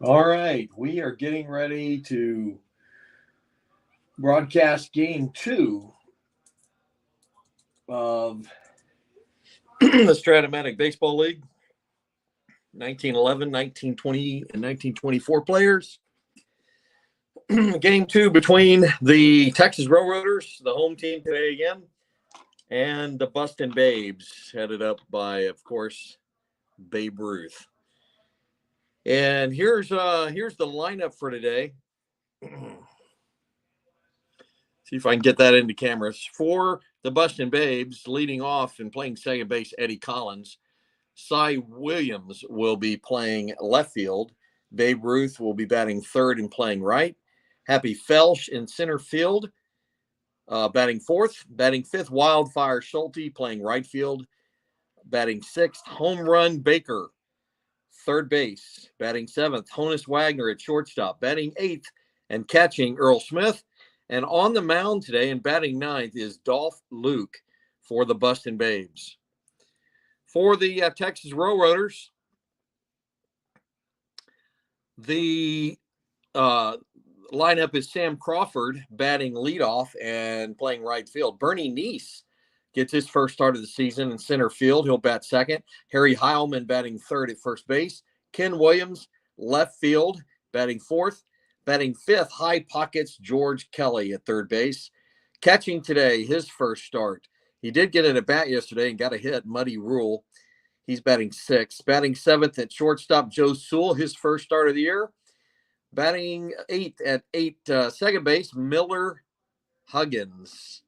All right, we are getting ready to broadcast game two of the Strat-o-matic Baseball League. 1911, 1920, and 1924 players. Game two between the Texas Railroaders, the home team today again, and the Boston Babes, headed up by, of course, Babe Ruth. And here's the lineup for today. See if I can get that into cameras. For the Boston Babes, leading off and playing second base, Eddie Collins. Cy Williams will be playing left field. Babe Ruth will be batting third and playing right. Happy Felsch in center field, batting fourth. Batting fifth, Wildfire Schulte playing right field. Batting sixth, Home Run Baker, third base. Batting seventh, Honus Wagner at shortstop. Batting eighth and catching, Earl Smith. And on the mound today and batting ninth is Dolph Luke for the Boston Babes. For the Texas Railroaders, the lineup is Sam Crawford batting leadoff and playing right field. Bernie Neese gets his first start of the season in center field. He'll bat second. Harry Heilman batting third at first base. Ken Williams, left field, batting fourth. Batting fifth, High Pockets George Kelly at third base. Catching today, his first start. He did get an at-bat yesterday and got a hit, Muddy Rule. He's batting sixth. Batting seventh at shortstop, Joe Sewell, his first start of the year. Batting eighth at second base, Miller Huggins.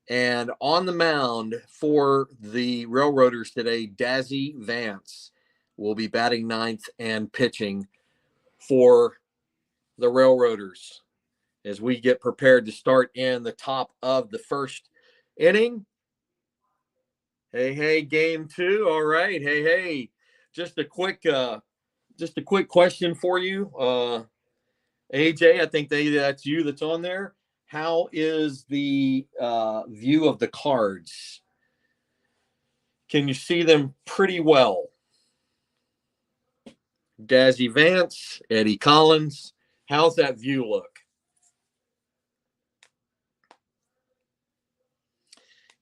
And on the mound for the Railroaders today, Dazzy Vance will be batting ninth and pitching for the Railroaders as we get prepared to start in the top of the first inning. Hey, game two. All right. Hey. Just a quick question for you. AJ, I think that's you that's on there. How is the view of the cards? Can you see them pretty well? Dazzy Vance, Eddie Collins. How's that view look?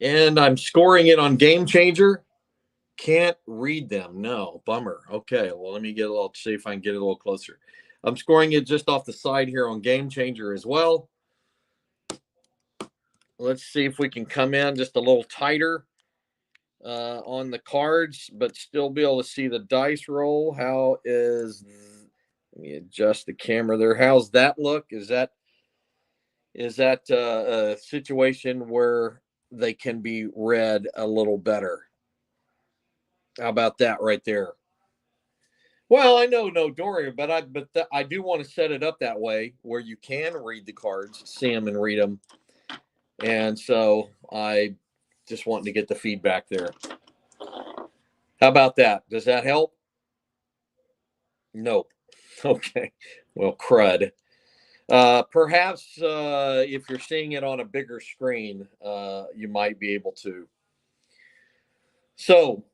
And I'm scoring it on Game Changer. Can't read them. No, bummer. Okay, well, let me see if I can get it a little closer. I'm scoring it just off the side here on Game Changer as well. Let's see if we can come in just a little tighter on the cards, but still be able to see the dice roll. Let me adjust the camera there. How's that look? Is that a situation where they can be read a little better? How about that right there? Well, I know no Dorian, but I do want to set it up that way where you can read the cards, see them and read them. And so I just wanted to get the feedback there. How about that? Does that help? Nope. Okay. Well, crud. Perhaps if you're seeing it on a bigger screen, you might be able to. So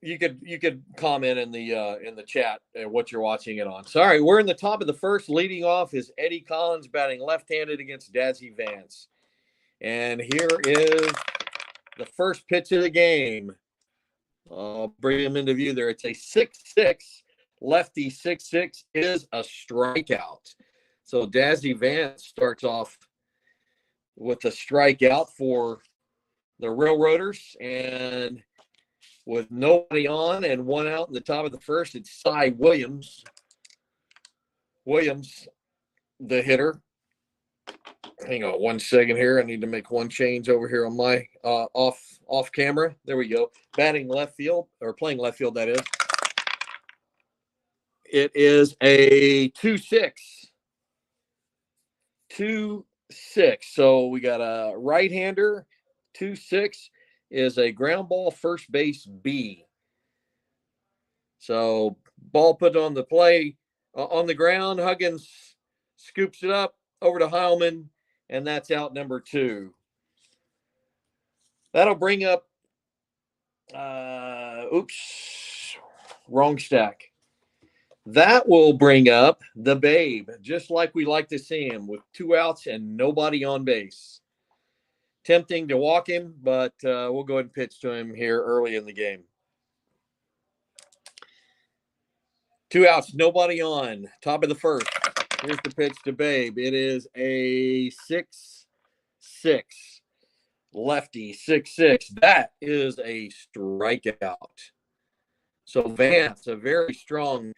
you could comment in the chat what you're watching it on. Sorry, we're in the top of the first. Leading off is Eddie Collins batting left-handed against Dazzy Vance. And here is the first pitch of the game. I'll bring him into view there. It's a 6-6. Lefty 6-6 is a strikeout. So Dazzy Vance starts off with a strikeout for the Railroaders. And with nobody on and one out in the top of the first, it's Cy Williams. Williams, the hitter. Hang on 1 second here. I need to make one change over here on my off camera. There we go. Batting left field, or playing left field, that is. It is a 2-6. 2-6. So we got a right-hander. 2-6 is a ground ball, first base B. So ball put on the play on the ground. Huggins scoops it up over to Heilman, and that's out number 2. That'll bring up, wrong stack. That will bring up the Babe, just like we like to see him, with 2 outs and nobody on base. Tempting to walk him, but we'll go ahead and pitch to him here early in the game. 2 outs, nobody on. Top of the first. Here's the pitch to Babe. It is a 6-6. Lefty, 6-6. That is a strikeout. So Vance, a very strong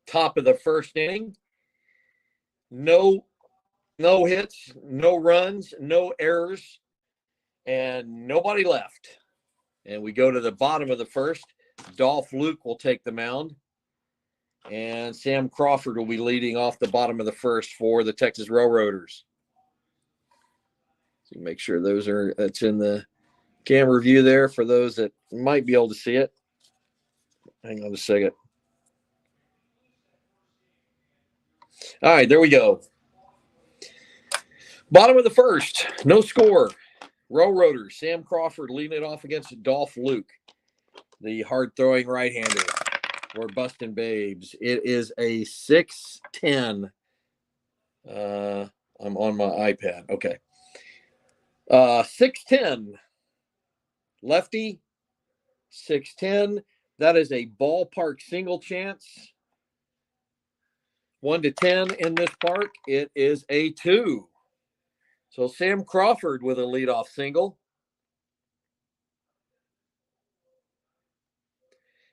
top of the first inning. No hits, no runs, no errors, and nobody left. And we go to the bottom of the first. Dolph Luke will take the mound. And Sam Crawford will be leading off the bottom of the first for the Texas Railroaders. So make sure that's in the camera view there for those that might be able to see it. Hang on a second. All right, there we go. Bottom of the first, no score. Railroaders, Sam Crawford leading it off against Dolph Luke, the hard-throwing right-hander for Bustin' Babes. It is a 6-10. I'm on my iPad. Okay. 6-10. Lefty, 6-10. That is a ballpark single chance. 1 to 10 in this park. It is a 2. So Sam Crawford with a leadoff single.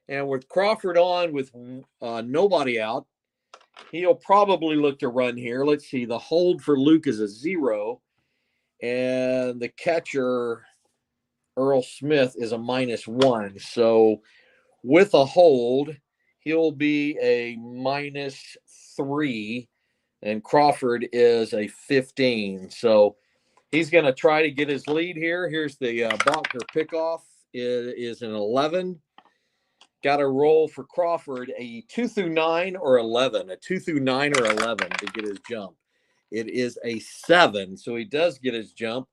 And with Crawford on with nobody out, he'll probably look to run here. Let's see. The hold for Luke is a 0. And the catcher, Earl Smith, is a -1. So with a hold, he'll be a -3. And Crawford is a 15. So he's going to try to get his lead here. Here's the Botker pickoff. It is an 11. Got to roll for Crawford a 2 through 9 or 11. A 2 through 9 or 11 to get his jump. It is a 7, so he does get his jump.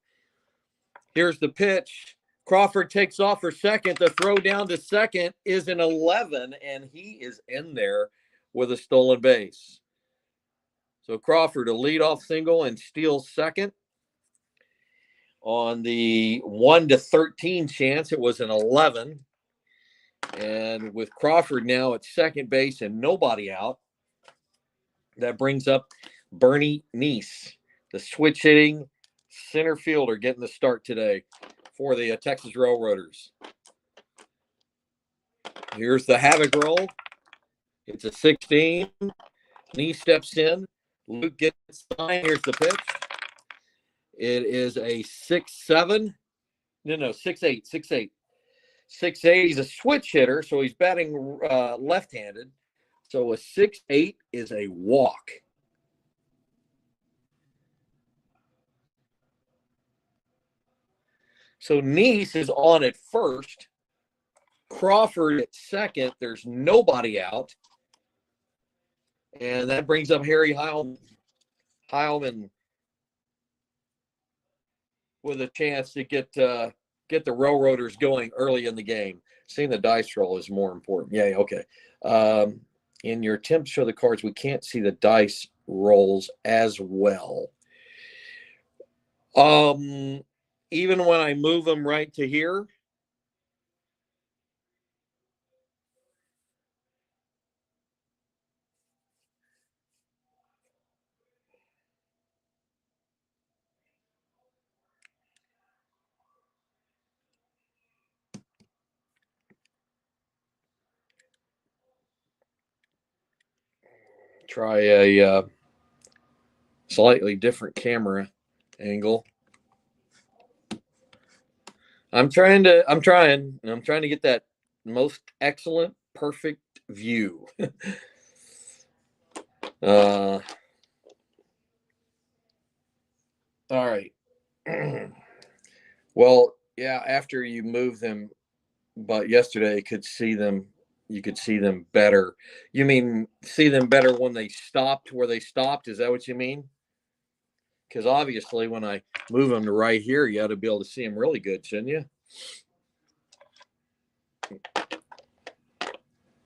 Here's the pitch. Crawford takes off for second. The throw down to second is an 11, and he is in there with a stolen base. So Crawford, a leadoff single and steals second. On the 1 to 13 chance, it was an 11. And with Crawford now at second base and nobody out, that brings up Bernie Neese, the switch hitting center fielder, getting the start today for the Texas Railroaders. Here's the havoc roll. It's a 16. Neese steps in. Luke gets the line. Here's the pitch. It is a 6-7. No, 6-8. 6-8. 6'8". He's a switch hitter, so he's batting left-handed. So a 6'8" is a walk. So Neese is on at first. Crawford at second. There's nobody out. And that brings up Harry Heilman. Heilman with a chance to get the Railroaders going early in the game. Seeing the dice roll is more important. Yeah, okay. In your attempt to show the cards, we can't see the dice rolls as well. Even when I move them right to here, try a slightly different camera angle. I'm trying to get that most excellent, perfect view. All right. Well, yeah, after you move them, but yesterday you could see them better. You mean see them better when they stopped where they stopped? Is that what you mean? Because obviously when I move them to right here, you ought to be able to see them really good, shouldn't you?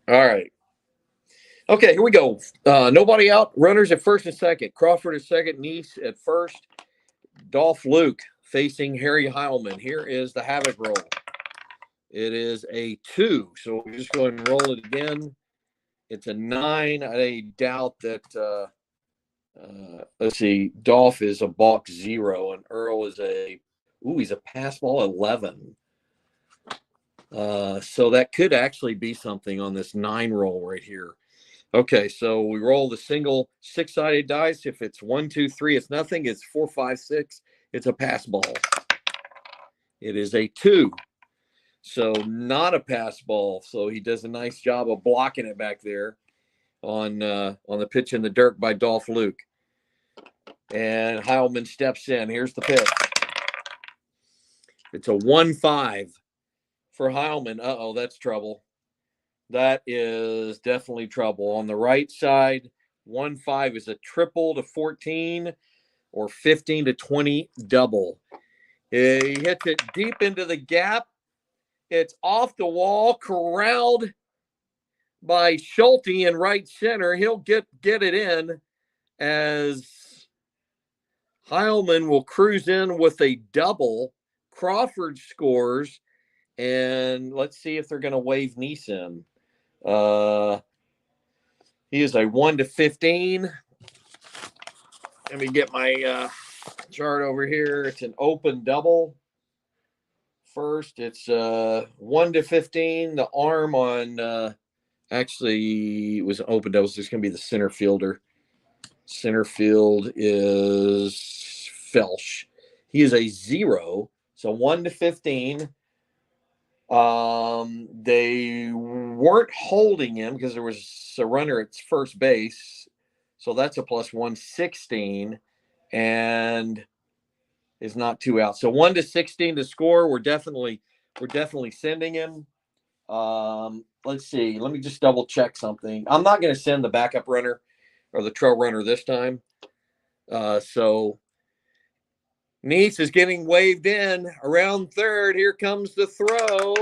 All right. Okay, here we go. Nobody out. Runners at first and second. Crawford at second. Nice at first. Dolph Luke facing Harry Heilman. Here is the havoc roll. It is a 2. So we're just going to roll it again. It's a 9. I doubt that. Let's see. Dolph is a balk 0, and Earl is he's a pass ball 11. So that could actually be something on this 9 roll right here. Okay, so we roll the single 6-sided dice. If it's 1, 2, 3, it's nothing. It's 4, 5, 6. It's a pass ball. It is a 2. So not a pass ball. So he does a nice job of blocking it back there on the pitch in the dirt by Dolph Luke. And Heilman steps in. Here's the pitch. It's a 1-5 for Heilman. Uh-oh, that's trouble. That is definitely trouble. On the right side, 1-5 is a triple to 14 or 15 to 20 double. He hits it deep into the gap. It's off the wall, corralled by Schulte in right center. He'll get it in as Heilman will cruise in with a double. Crawford scores, and let's see if they're going to wave Nice in. He is a 1 to 15. Let me get my chart over here. It's an open double. First, it's 1 to 15. The arm on actually it was an open double. So it's going to be the center fielder. Center field is Felsch. He is a 0. So 1 to 15. They weren't holding him because there was a runner at first base. So that's a plus 116 and is not 2 out. So 1 to 16 to score. We're definitely sending him. Let's see. Let me just double check something. I'm not going to send the backup runner or the trail runner this time. So Nice is getting waved in around third. Here comes the throw.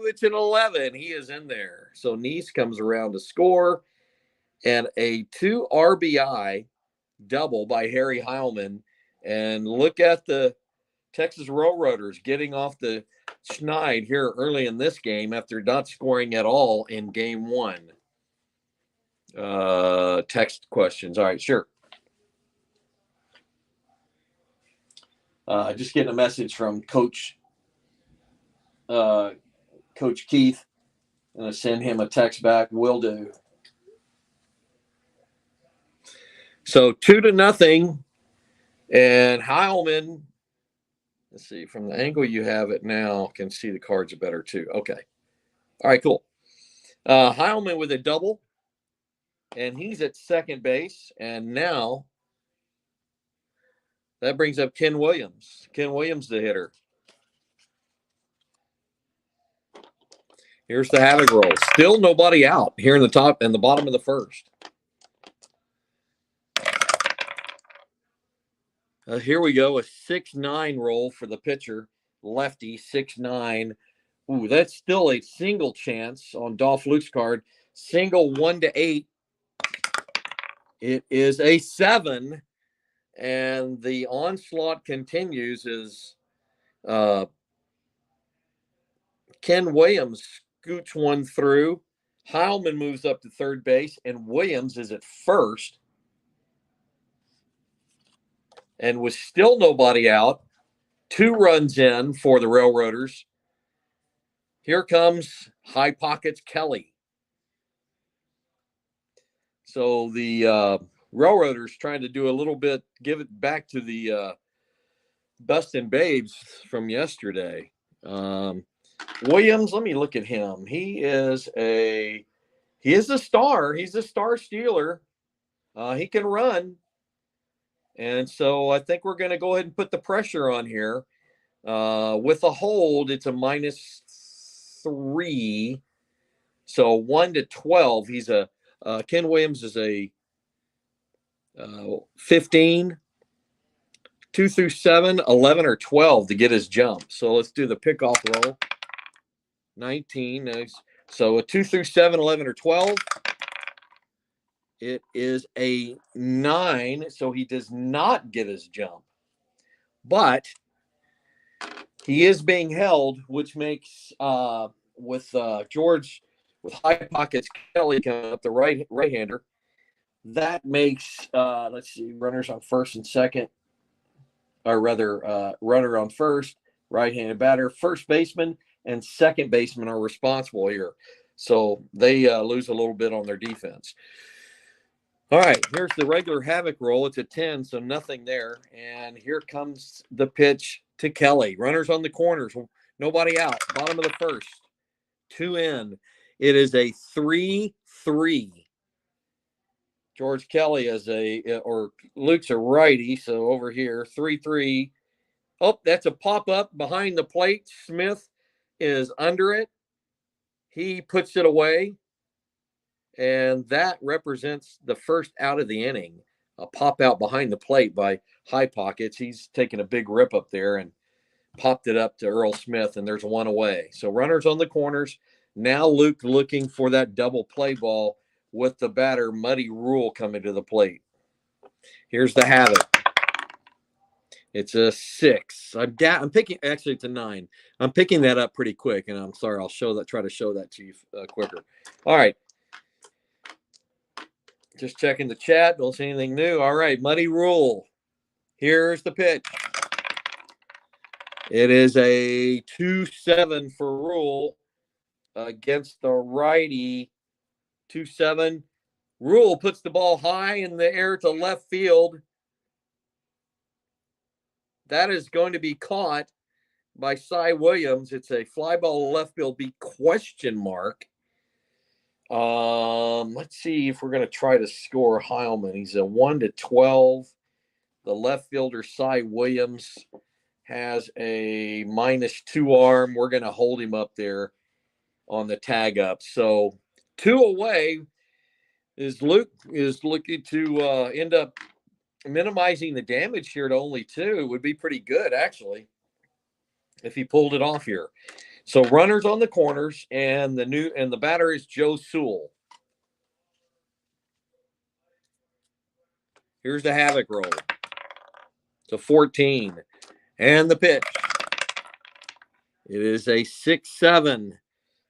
It's an 11. He is in there. So Nice comes around to score. And a 2 RBI double by Harry Heilman. And look at the Texas Railroaders getting off the schneid here early in this game after not scoring at all in game 1. Text questions. All right, sure. Just getting a message from Coach Keith. I'm going to send him a text back. Will do. So 2-0. And Heilman, let's see, from the angle you have it now, can see the cards better too. Okay. All right, cool. Heilman with a double. And he's at second base. And now that brings up Ken Williams. Ken Williams, the hitter. Here's the havoc roll. Still nobody out here in the top and the bottom of the first. Here we go. A 6-9 roll for the pitcher. Lefty, 6-9. Ooh, that's still a single chance on Dolph Luke's card. Single 1 to 8. It is a 7. And the onslaught continues as Ken Williams scoots one through. Heilman moves up to third base, and Williams is at first. And with still nobody out, 2 runs in for the Railroaders. Here comes High Pockets Kelly. So the Railroaders trying to do a little bit, give it back to the Bustin' Babes from yesterday. Williams, let me look at him. He is a star. He's a star stealer. He can run. And so I think we're going to go ahead and put the pressure on here. With a hold, it's a -3. So 1 to 12. He's Ken Williams is a 15. 2 through 7, 11, or 12 to get his jump. So let's do the pickoff roll. 19. Nice. So a 2 through 7, 11, or 12. It is a 9, so he does not get his jump. But he is being held, which makes with George with high pockets Kelly coming up, the right-hander. That makes let's see, runners on first and second, or rather, runner on first, right-handed batter, first baseman, and second baseman are responsible here. So they lose a little bit on their defense. All right, here's the regular Havoc roll. It's a 10, so nothing there. And here comes the pitch to Kelly. Runners on the corners, nobody out. Bottom of the first, 2 in. It is a 3-3. George Kelly is or Luke's a righty, so over here, 3-3. Oh, that's a pop-up behind the plate. Smith is under it. He puts it away. And that represents the first out of the inning. A pop out behind the plate by High Pockets. He's taken a big rip up there and popped it up to Earl Smith, and there's one away. So runners on the corners. Now Luke looking for that double play ball with the batter, Muddy Rule, coming to the plate. Here's the Havoc. It's a 6. I'm picking, actually it's a 9. I'm picking that up pretty quick, and I'm sorry, try to show that to you quicker. All right. Just checking the chat. Don't see anything new. All right, Muddy Rule. Here's the pitch. It is a 2-7 for Rule against the righty. 2-7. Rule puts the ball high in the air to left field. That is going to be caught by Cy Williams. It's a fly ball to left field, be question mark. Let's see if we're going to try to score Heilman. He's a 1-12. The left fielder, Cy Williams, has a -2 arm. We're going to hold him up there on the tag up. So 2 away. Luke is looking to end up minimizing the damage here to only 2. Would be pretty good, actually, if he pulled it off here. So runners on the corners, and the batter is Joe Sewell. Here's the Havoc roll. It's a 14. And the pitch. It is a 6-7.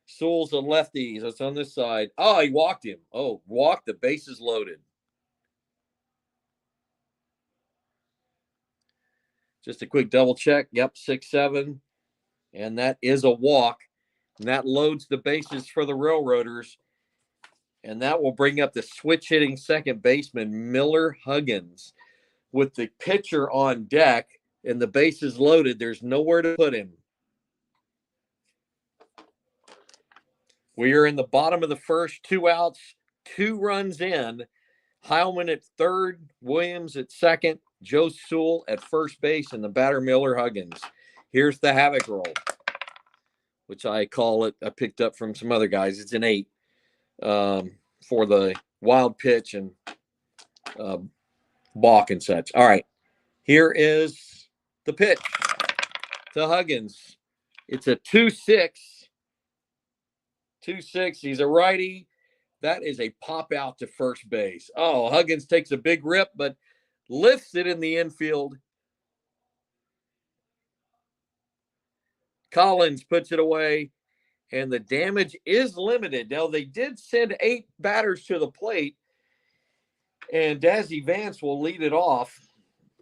Sewell's a lefty. So it's on this side. Oh, he walked him. Oh, walked. The bases loaded. Just a quick double check. Yep, 6-7. And that is a walk. And that loads the bases for the Railroaders. And that will bring up the switch hitting second baseman, Miller Huggins. With the pitcher on deck and the bases loaded, there's nowhere to put him. We are in the bottom of the first, 2 outs, 2 runs in. Heilman at third, Williams at second, Joe Sewell at first base, and the batter, Miller Huggins. Here's the Havoc roll, which I picked up from some other guys. It's an 8 for the wild pitch and balk and such. All right, here is the pitch to Huggins. It's a 2-6. 2-6. He's a righty. That is a pop out to first base. Oh, Huggins takes a big rip, but lifts it in the infield. Collins puts it away, and the damage is limited. Now, they did send 8 batters to the plate, and Dazzy Vance will lead it off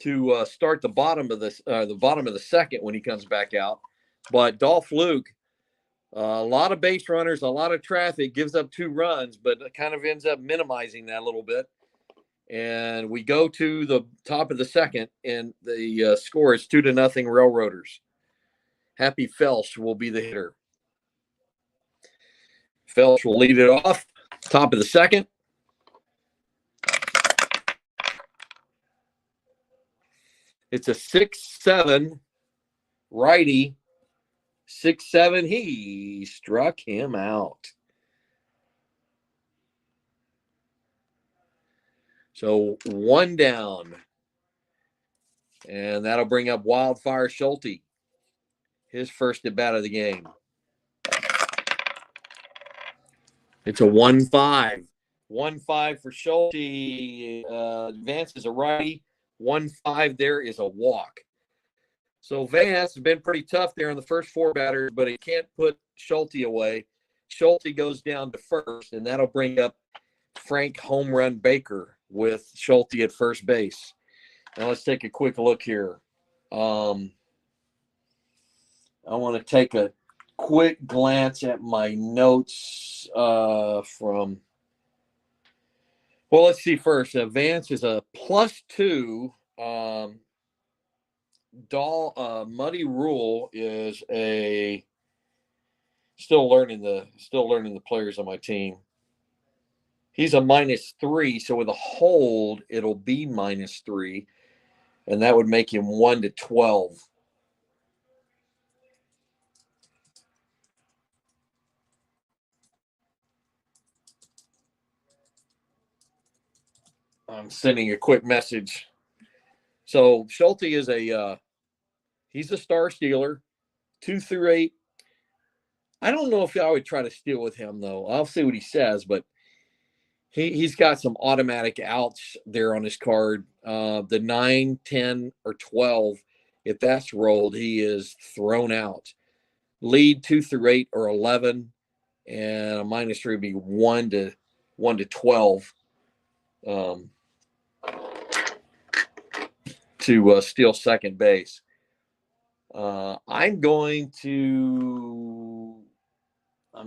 to start the bottom of the second when he comes back out. But Dolph Luke, a lot of base runners, a lot of traffic, gives up 2 runs, but it kind of ends up minimizing that a little bit. And we go to the top of the second, and the score is 2-0 Railroaders. Happy Felsch will be the hitter. Felsch will lead it off, top of the second. It's a 6-7 righty. 6-7. He struck him out. So 1 down. And that'll bring up Wildfire Schulte, his first at bat of the game. It's a 1-5. 1-5 for Schulte. Vance is a righty. 1-5 there is a walk. So Vance has been pretty tough there in the first 4 batters, but he can't put Schulte away. Schulte goes down to first, and that'll bring up Frank Home Run Baker with Schulte at first base. Now let's take a quick look here. I want to take a quick glance at my notes from. Well, let's see first. Vance is a +2. Muddy Rule is a still learning the players on my team. He's a -3, so with a hold, it'll be -3, and that would make him 1-12. I'm sending a quick message. So Schulte is he's a star stealer, 2 through 8. I don't know if I would try to steal with him though. I'll see what he says, but he's got some automatic outs there on his card. The 9, 10, or 12, if that's rolled, he is thrown out. Lead 2 through 8 or 11, and a -3 would be 1-12. To steal second base. I'm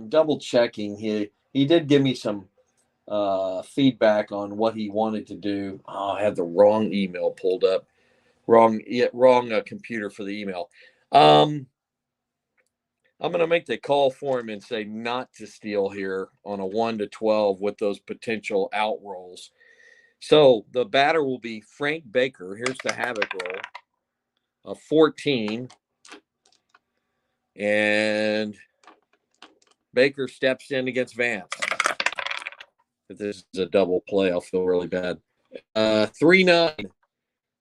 double checking. He did give me some feedback on what he wanted to do. Oh, I have the wrong email pulled up. Wrong computer for the email. I'm going to make the call for him and say not to steal here on a 1-12 with those potential out rolls. So the batter will be Frank Baker. Here's the havoc roll. A 14. And Baker steps in against Vance. If this is a double play, I'll feel really bad. 3-9.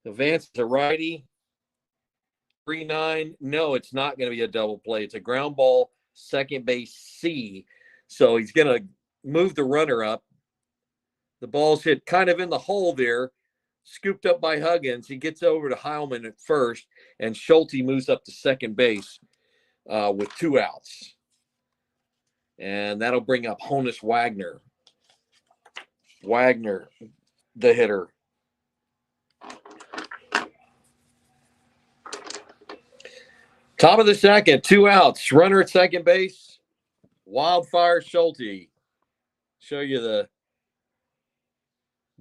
The Vance is a righty. 3-9. No, it's not going to be a double play. It's a ground ball, second base C. So he's going to move the runner up. The ball's hit kind of in the hole there, scooped up by Huggins. He gets over to Heilman at first, and Schulte moves up to second base with 2 outs. And that'll bring up Honus Wagner. Wagner, the hitter. Top of the second, 2 outs. Runner at second base. Wildfire Schulte. Show you the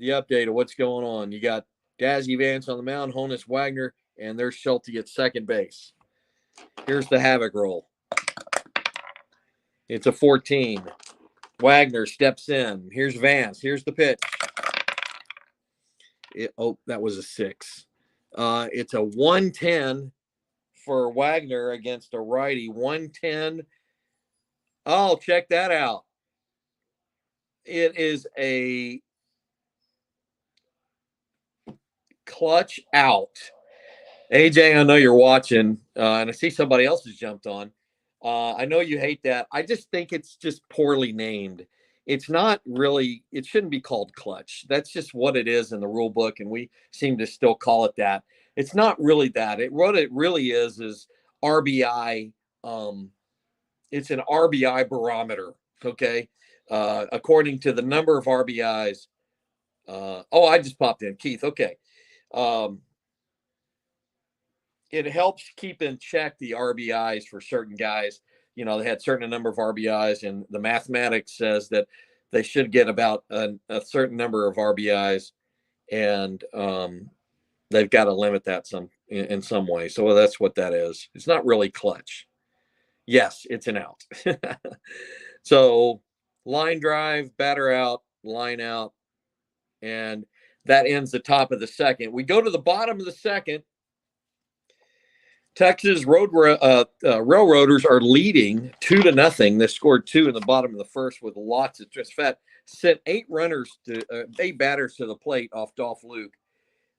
update of what's going on. You got Dazzy Vance on the mound, Honus Wagner, and there's Schulte at second base. Here's the havoc roll. It's a 14. Wagner steps in. Here's Vance. Here's the pitch. That was a 6. It's a 110 for Wagner against a righty. 110. Oh, check that out. It is a clutch out. AJ, I know you're watching, and I see somebody else has jumped on. I know you hate that. I just think it's just poorly named. It's not really, it shouldn't be called clutch. That's just what it is in the rule book, and we seem to still call it that. It's not really that. What it really is RBI. It's an RBI barometer, okay? According to the number of RBIs. I just popped in. Keith, okay. It helps keep in check the RBIs for certain guys. You know, they had certain number of RBIs, and the mathematics says that they should get about a certain number of RBIs, and they've got to limit that in some way. So that's what that is. It's not really clutch. Yes, it's an out. So line drive, batter out, line out, and that ends the top of the second. We go to the bottom of the second. Texas Railroaders are leading 2-0. They scored 2 in the bottom of the first with lots of just fat. Sent 8 batters to the plate off Dolph Luke,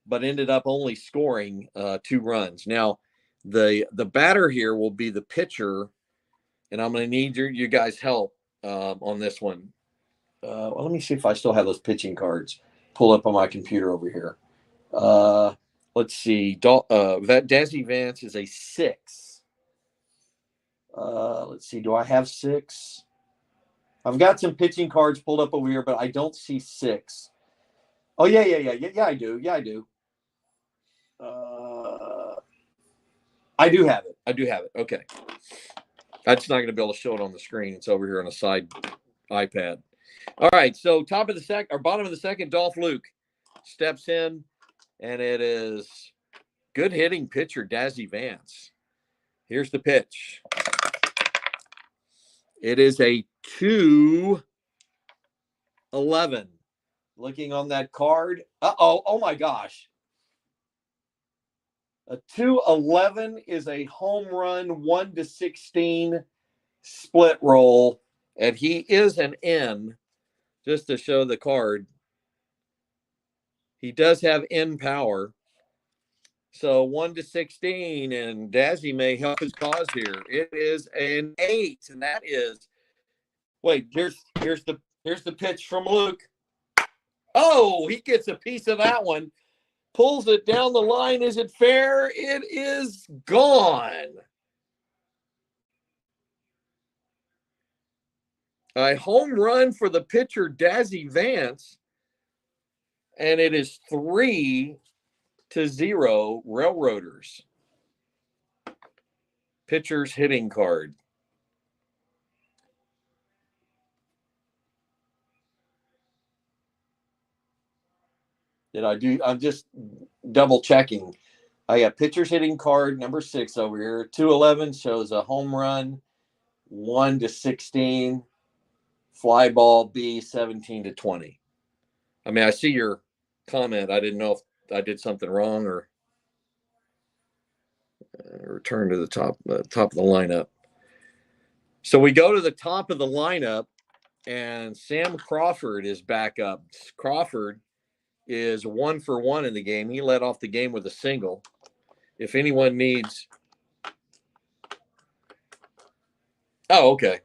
but ended up only scoring 2 runs. Now, the batter here will be the pitcher, and I'm going to need you guys' help on this one. Well, let me see if I still have those pitching cards pull up on my computer over here. Let's see. That Desi Vance is a 6. Let's see. Do I have 6? I've got some pitching cards pulled up over here, but I don't see 6. Oh, yeah, I do. Yeah, I do. I do have it. Okay. I'm just not going to be able to show it on the screen. It's over here on a side iPad. All right. So bottom of the second, Dolph Luke steps in, and it is good hitting pitcher Dazzy Vance. Here's the pitch. It is a 2-11. Looking on that card. Oh my gosh. A 2-11 is a home run 1-16 split roll. And he is an N, just to show the card. He does have N power. So 1-16, and Dazzy may help his cause here. It is an 8, and that is. Wait, here's the pitch from Luke. Oh, he gets a piece of that one. Pulls it down the line. Is it fair? It is gone. A home run for the pitcher, Dazzy Vance. And it is 3-0 Railroaders. Pitcher's hitting card. I'm just double checking. I got pitcher's hitting card number 6 over here. 2-11 shows a home run, 1-16, fly ball B, 17-20. I mean, I see your comment. I didn't know if I did something wrong or return to the top of the lineup. So we go to the top of the lineup, and Sam Crawford is back up. Crawford is 1 for 1 in the game. He led off the game with a single. If anyone needs. Oh, okay.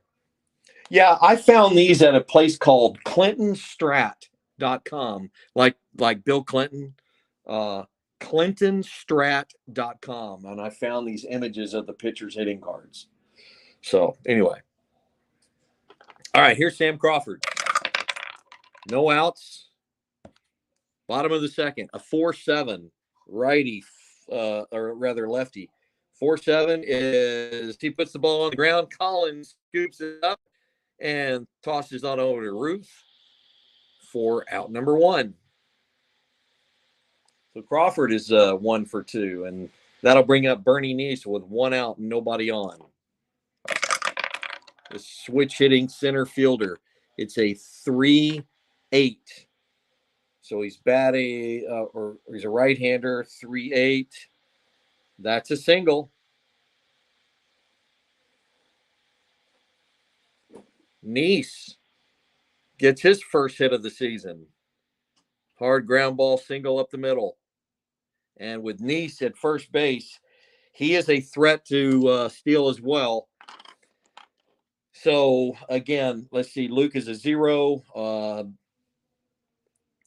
Yeah, I found these at a place called ClintonStrat.com, like Bill Clinton, ClintonStrat.com, and I found these images of the pitchers hitting cards. So anyway, all right, here's Sam Crawford. No outs. Bottom of the second, a 4-7 righty, or rather lefty. 4-7 is he puts the ball on the ground. Collins scoops it up and tosses on over to Ruth for out number 1. So Crawford is 1 for 2, and that'll bring up Bernie Neese with 1 out and nobody on. The switch hitting center fielder. It's a 3-8. So he's batting, or he's a right-hander, 3-8. That's a single. Neese gets his first hit of the season. Hard ground ball single up the middle. And with Neese at first base, he is a threat to steal as well. So, again, let's see. Luke is a 0.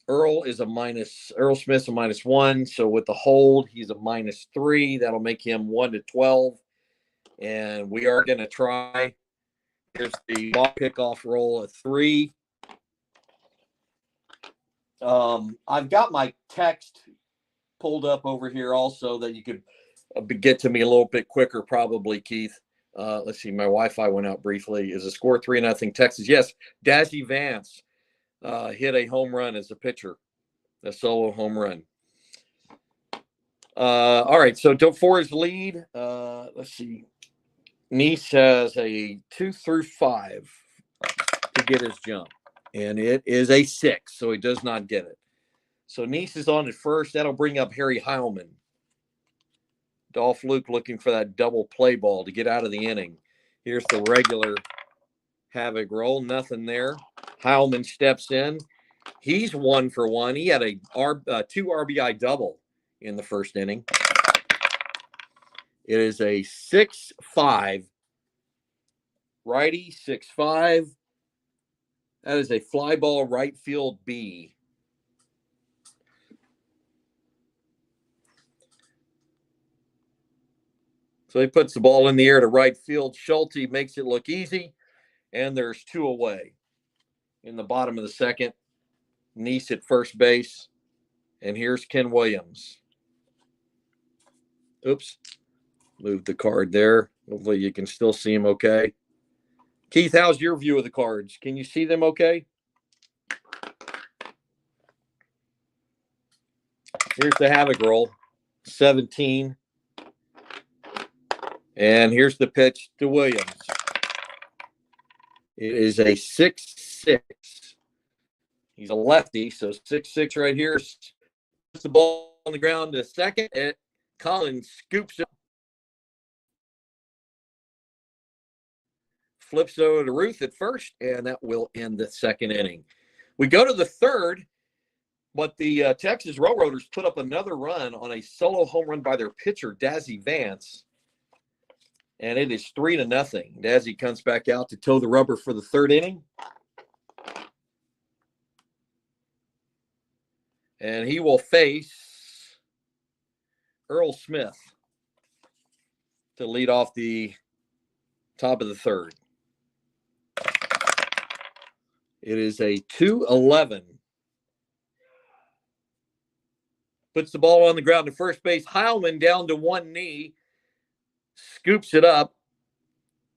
Earl Smith's a -1. So with the hold, he's a -3. That'll make him 1-12. And we are going to try. Here's the ball pickoff roll of 3. I've got my text pulled up over here also that you could get to me a little bit quicker, probably, Keith. Let's see. My Wi-Fi went out briefly. Is the score 3-0 Texas? Yes. Dazzy Vance hit a home run as a pitcher, a solo home run. All right. So for his lead, let's see. Neese has a 2 through 5 to get his jump, and it is a 6, so he does not get it. So Neese is on at first. That'll bring up Harry Heilman. Dolph Luke looking for that double play ball to get out of the inning. Here's the regular Havoc roll. Nothing there. Heilman steps in. He's 1 for 1. He had a 2 RBI double in the first inning. It is a 6-5. Righty, 6-5. That is a fly ball right field B. So he puts the ball in the air to right field. Schulte makes it look easy, and there's 2 away. In the bottom of the second, Nice at first base, and here's Ken Williams. Oops, moved the card there. Hopefully you can still see him okay. Keith, how's your view of the cards? Can you see them okay? Here's the Havoc roll, 17. And here's the pitch to Williams. It is a 6-6. He's a lefty, so 6-6 right here. Puts the ball on the ground to second, and Collins scoops it. Flips over to Ruth at first, and that will end the second inning. We go to the third, but the Texas Railroaders put up another run on a solo home run by their pitcher, Dazzy Vance, and it is 3-0. Dazzy comes back out to toe the rubber for the third inning, and he will face Earl Smith to lead off the top of the third. It is a 2-11. Puts the ball on the ground to first base. Heilman down to one knee. Scoops it up.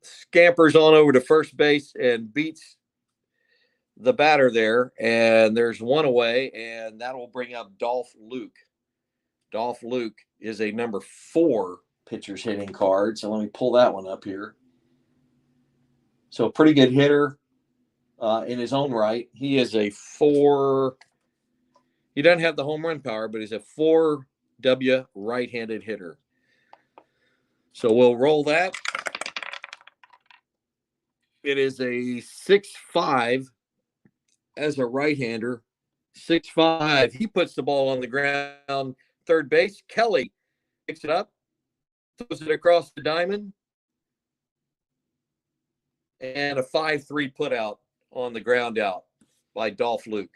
Scampers on over to first base and beats the batter there. And there's 1 away, and that will bring up Dolph Luke. Dolph Luke is a number 4 pitcher's hitting card. So let me pull that one up here. So a pretty good hitter. In his own right. He is a 4. He doesn't have the home run power, but he's a 4W right-handed hitter. So we'll roll that. It is a 6-5 as a right-hander. 6-5. He puts the ball on the ground. Third base. Kelly picks it up. Throws it across the diamond. And a 5-3 put out on the ground out by Dolph Luke.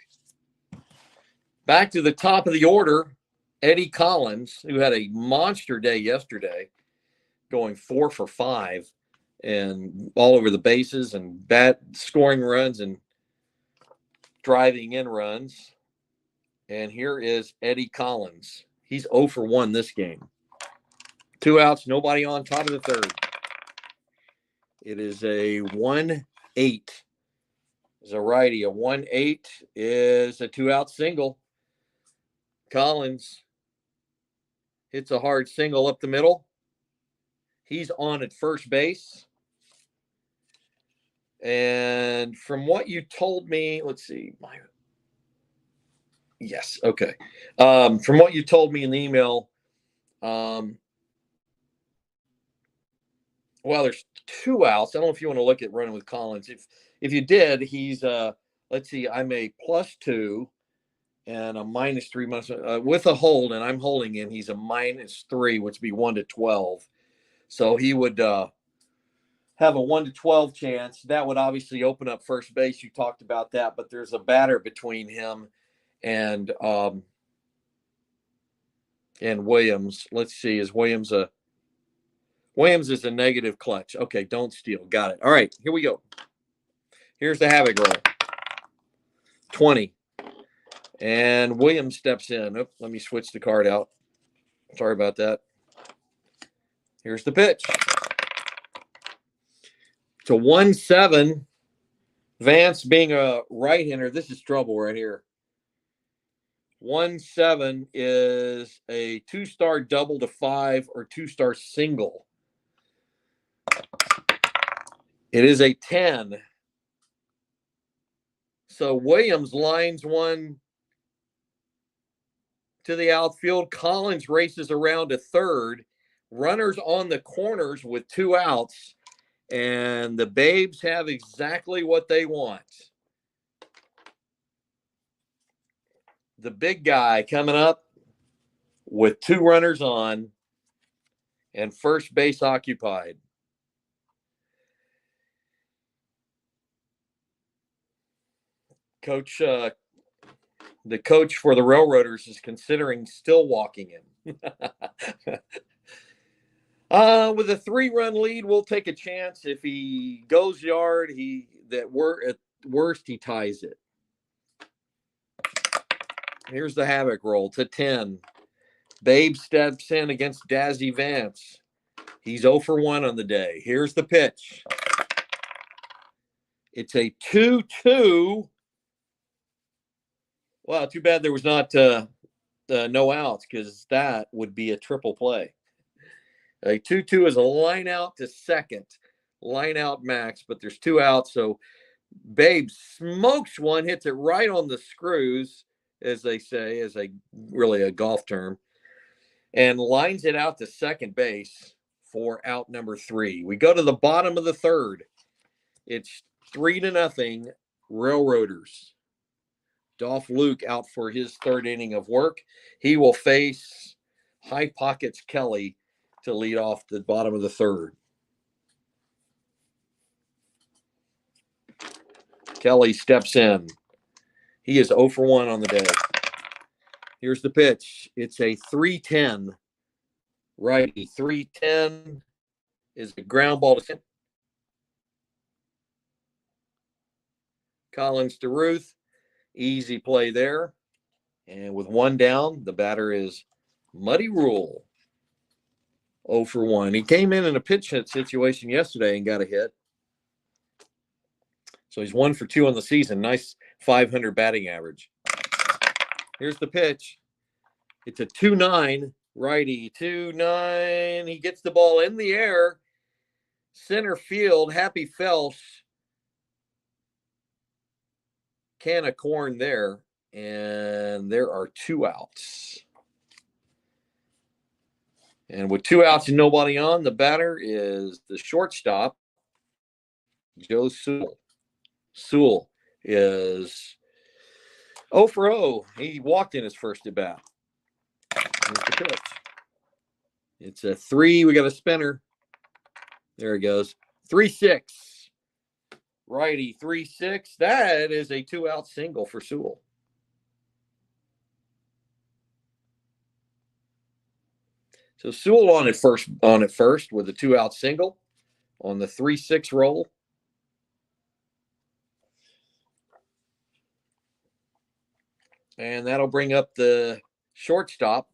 Back to the top of the order, Eddie Collins, who had a monster day yesterday, going 4 for 5 and all over the bases and scoring runs and driving in runs. And here is Eddie Collins. He's 0 for 1 this game. 2 outs, nobody on, top of the third. It is a 1-8. Is a righty. A 1-8 is a 2-out single. Collins hits a hard single up the middle. He's on at first base. And from what you told me, let's see. Yes, okay. From what you told me in the email, well, there's 2 outs. I don't know if you want to look at running with Collins. If you did, he's let's see, I'm a +2 and a -3 with a hold, and I'm holding him. He's a -3, which would be 1-12. So he would have a 1-12 chance. That would obviously open up first base. You talked about that, but there's a batter between him and Williams. Let's see, is Williams is a negative clutch. Okay, don't steal. Got it. All right, here we go. Here's the Havoc roll. 20. And Williams steps in. Oh, let me switch the card out. Sorry about that. Here's the pitch. To 1-7. Vance being a right-hander, this is trouble right here. 1-7 is a 2-star double to 5 or 2-star single. It is a 10. So Williams lines one to the outfield. Collins races around to third. Runners on the corners with 2 outs. And the Babes have exactly what they want. The big guy coming up with 2 runners on and first base occupied. Coach, the coach for the Railroaders is considering still walking him. With a 3-run lead, we'll take a chance. If he goes yard, at worst he ties it. Here's the havoc roll to 10. Babe steps in against Dazzy Vance. He's 0 for 1 on the day. Here's the pitch. It's a 2-2. Wow, too bad there was not no outs, because that would be a triple play. A 2-2 is a line out to second, line out max, but there's 2 outs. So Babe smokes one, hits it right on the screws, as they say, as really a golf term, and lines it out to second base for out number 3. We go to the bottom of the third. It's 3-0 Railroaders. Dolph Luke out for his third inning of work. He will face High Pockets Kelly to lead off the bottom of the third. Kelly steps in. He is 0 for 1 on the day. Here's the pitch. It's a 3-10 righty. 3-10 is a ground ball to center. Collins to Ruth. Easy play there. And with 1 down, the batter is Muddy Rule. 0 for 1. He came in a pitch hit situation yesterday and got a hit. So he's 1 for 2 on the season. Nice 500 batting average. Here's the pitch. It's a 2-9 righty. 2-9. He gets the ball in the air. Center field. Happy Felsch. Can of corn there. And there are 2 outs. And with 2 outs and nobody on, the batter is the shortstop, Joe Sewell. Sewell is 0 for 0. He walked in his first at bat. Here's the pitch. It's a 3. We got a spinner. There it goes. 3-6. Righty, 3-6. That is a 2-out single for Sewell. So Sewell on it first with a 2-out single on the 3-6 roll. And that'll bring up the shortstop,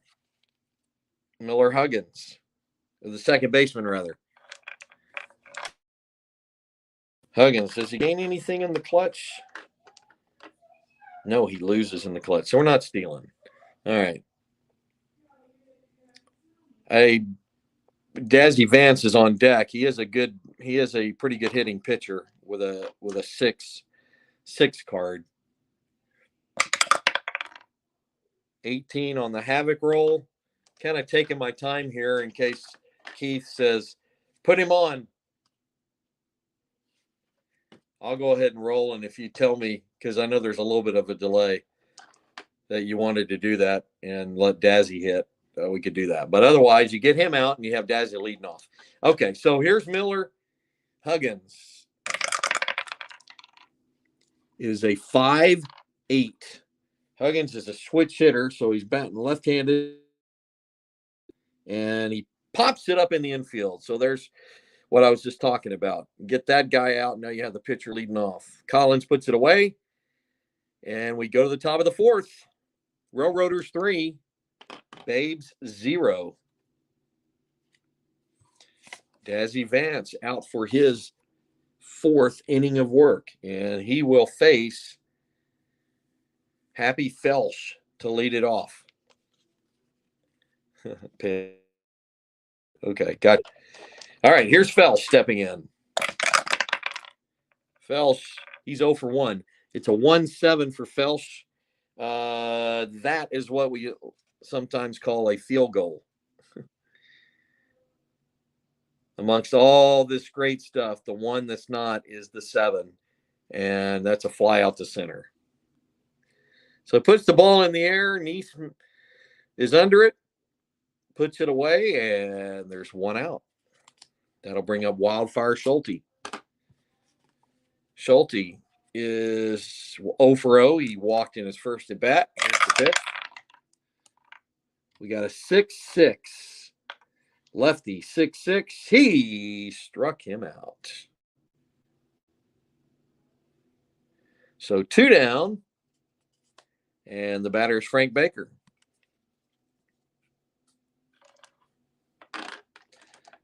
Miller Huggins, or the second baseman, rather. Huggins, does he gain anything in the clutch? No, he loses in the clutch. So we're not stealing. All right. Dazzy Vance is on deck. He is a pretty good hitting pitcher with a 6 card. 18 on the havoc roll. Kind of taking my time here in case Keith says, put him on. I'll go ahead and roll, and if you tell me, because I know there's a little bit of a delay, that you wanted to do that and let Dazzy hit, we could do that. But otherwise, you get him out and you have Dazzy leading off. Okay, so here's Miller. Huggins is a 5-8. Huggins is a switch hitter, so he's batting left-handed, and he pops it up in the infield. So there's what I was just talking about. Get that guy out. Now you have the pitcher leading off. Collins puts it away, and we go to the top of the fourth. Railroaders 3, Babes 0. Dazzy Vance out for his 4th inning of work, and he will face Happy Felsch to lead it off. Okay, got it. All right, here's Felsch stepping in. Felsch, he's 0 for 1. It's a 1-7 for Felsch. That is what we sometimes call a field goal. Amongst all this great stuff, the one that's not is the 7, and that's a fly out to center. So it puts the ball in the air. Neese is under it, puts it away, and there's 1 out. That'll bring up Wildfire Schulte. Schulte is 0 for 0. He walked in his first at bat. Here's the pitch. We got a 6-6. Lefty, 6-6. He struck him out. So 2 down. And the batter is Frank Baker.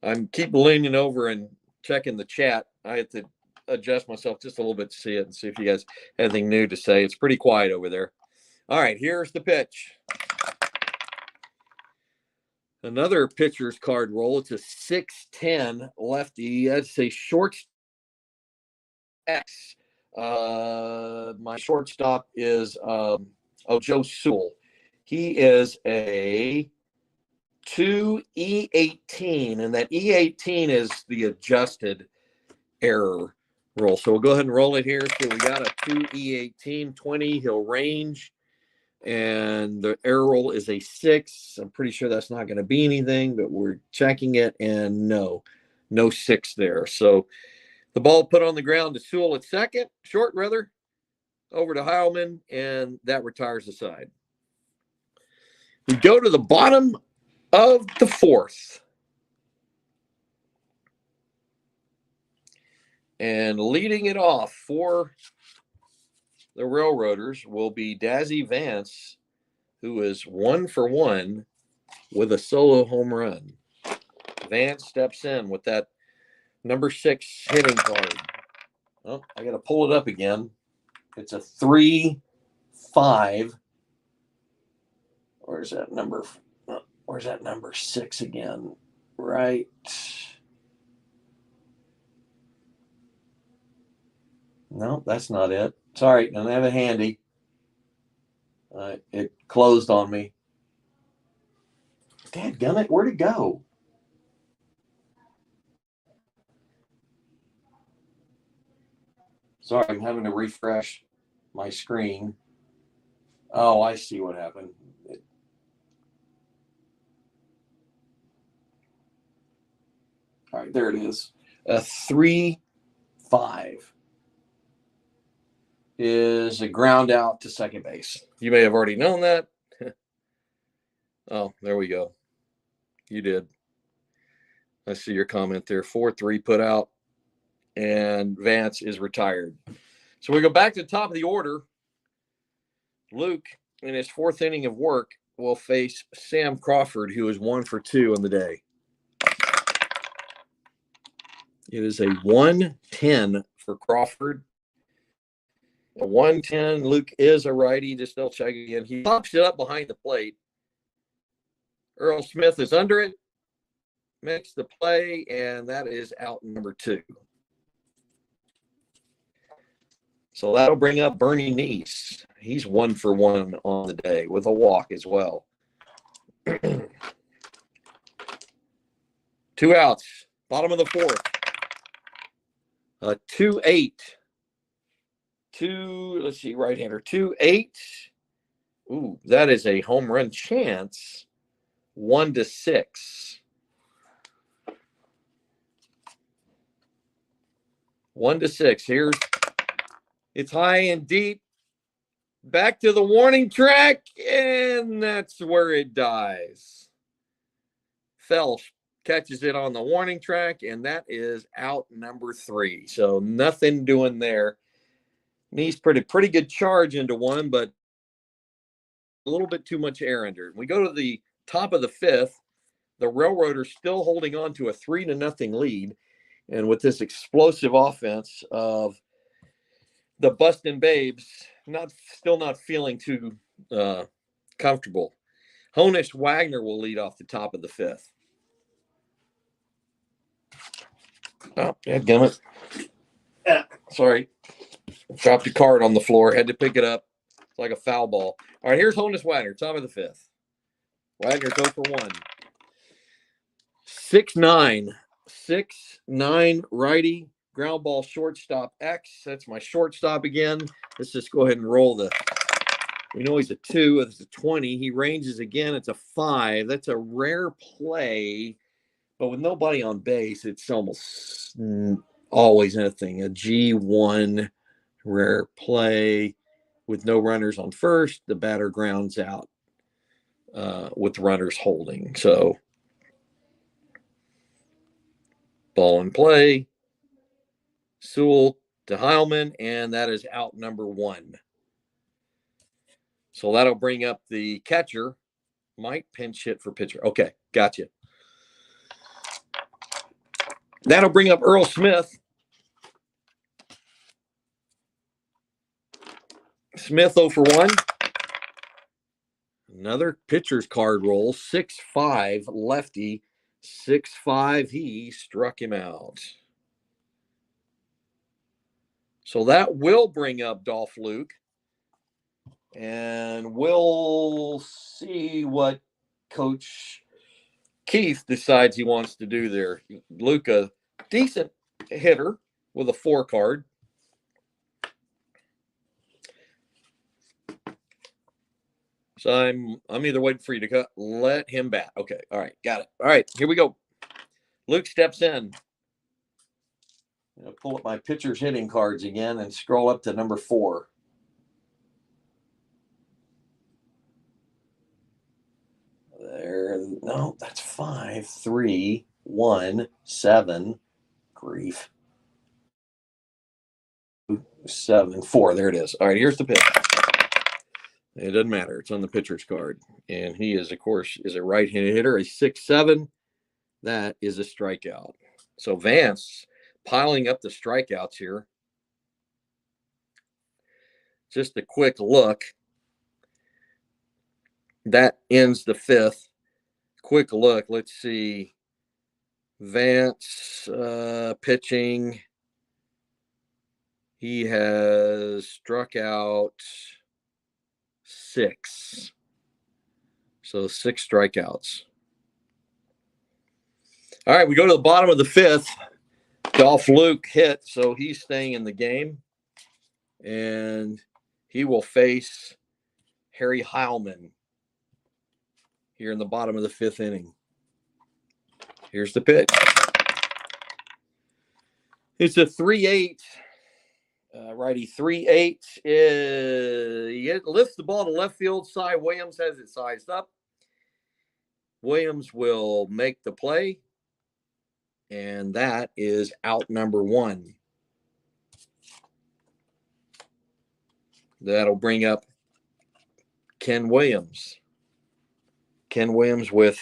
I'm keep leaning over and checking the chat. I have to adjust myself just a little bit to see it and see if you guys have anything new to say. It's pretty quiet over there. All right, here's the pitch. Another pitcher's card roll. It's a 6'10 lefty. That's a short X. My shortstop is Joe Sewell. He is a 2E18, and that E18 is the adjusted error roll. So we'll go ahead and roll it here. So we got a 2E18, 20. He'll range. And the error roll is a 6. I'm pretty sure that's not going to be anything, but we're checking it, and no 6 there. So the ball put on the ground to Sewell at second, short rather, over to Heilman, and that retires the side. We go to the bottom of the 4th. And leading it off for the Railroaders will be Dazzy Vance, who is 1 for 1 with a solo home run. Vance steps in with that number 6 hitting card. Oh, I got to pull it up again. It's a 3-5. Where's that number 6 again? Right. No, that's not it. Sorry, I don't have it handy. It closed on me. Dadgummit, where'd it go? Sorry, I'm having to refresh my screen. Oh, I see what happened. All right, there it is. A 3-5 is a ground out to second base. You may have already known that. Oh, there we go. You did. I see your comment there. 4-3 put out, and Vance is retired. So we go back to the top of the order. Luke, in his 4th inning of work, will face Sam Crawford, who is 1 for 2 on the day. It is a 1-10 for Crawford. A 1-10. Luke is a righty. Just still checking in. He pops it up behind the plate. Earl Smith is under it. Makes the play, and that is out number 2. So that'll bring up Bernie Neese. He's 1 for 1 on the day with a walk as well. 2 outs. Bottom of the 4th. A 2-8. Let's see, right-hander. 2-8. Ooh, that is a home run chance. 1-6. 1-6. It's high and deep. Back to the warning track, and that's where it dies. Felsch catches it on the warning track, and that is out number 3. So nothing doing there. Neese pretty good charge into one, but a little bit too much air under it. We go to the top of the 5th. The Railroaders still holding on to a 3-0 lead. And with this explosive offense of the Bustin' Babes, still not feeling too comfortable. Honus Wagner will lead off the top of the 5th. Oh, dadgummit. Sorry. Dropped a card on the floor. Had to pick it up. It's like a foul ball. All right, here's Honus Wagner, top of the 5th. Wagner 0 for 1. 6'9". 6'9" righty. Ground ball shortstop X. That's my shortstop again. Let's just go ahead and roll we know he's a 2. It's a 20. He ranges again. It's a 5. That's a rare play. But with nobody on base, it's almost always anything. A G1 Rare play with no runners on first. The batter grounds out with runners holding. So ball in play. Sewell to Heilman, and that is out number 1. So that'll bring up the catcher. Might pinch hit for pitcher. Okay, gotcha. That'll bring up Earl Smith. Smith 0 for 1. Another pitcher's card roll. 6-5 lefty. 6-5. He struck him out. So that will bring up Dolph Luke. And we'll see what Coach Keith decides he wants to do there. Luke, a decent hitter with a 4 card. So I'm either waiting for you to let him bat. Okay. All right. Got it. All right. Here we go. Luke steps in. I'm going to pull up my pitcher's hitting cards again and scroll up to number 4. There. No, that's 5, 3, 1, 7. Grief. 7, 4. There it is. All right. Here's the pitch. It doesn't matter. It's on the pitcher's card. And he is, of course, a right-handed hitter, a 6-7. That is a strikeout. So Vance piling up the strikeouts here. Just a quick look. That ends the 5th. Quick look. Let's see. Vance pitching. He has struck out 6. So 6 strikeouts. All right, we go to the bottom of the 5th. Dolph Luke hit, so he's staying in the game. And he will face Harry Heilman here in the bottom of the 5th inning. Here's the pitch. It's a 3-8. Righty 3-8. It lifts the ball to left field side. Williams has it sized up. Williams will make the play. And that is out number 1. That'll bring up Ken Williams. Ken Williams with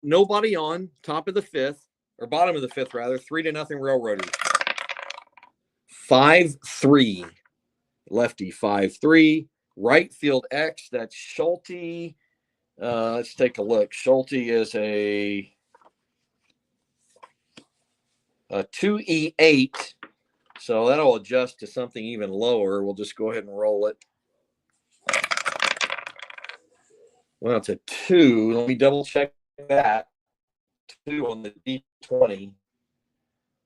nobody on, top of the 5th, or bottom of the 5th, rather. 3-0 Railroaders. 5-3. Lefty 5-3. Right field X. That's Schulte. Let's take a look. Schulte is a 2E8. So that'll adjust to something even lower. We'll just go ahead and roll it. Well, it's a 2. Let me double check that. 2 on the D20.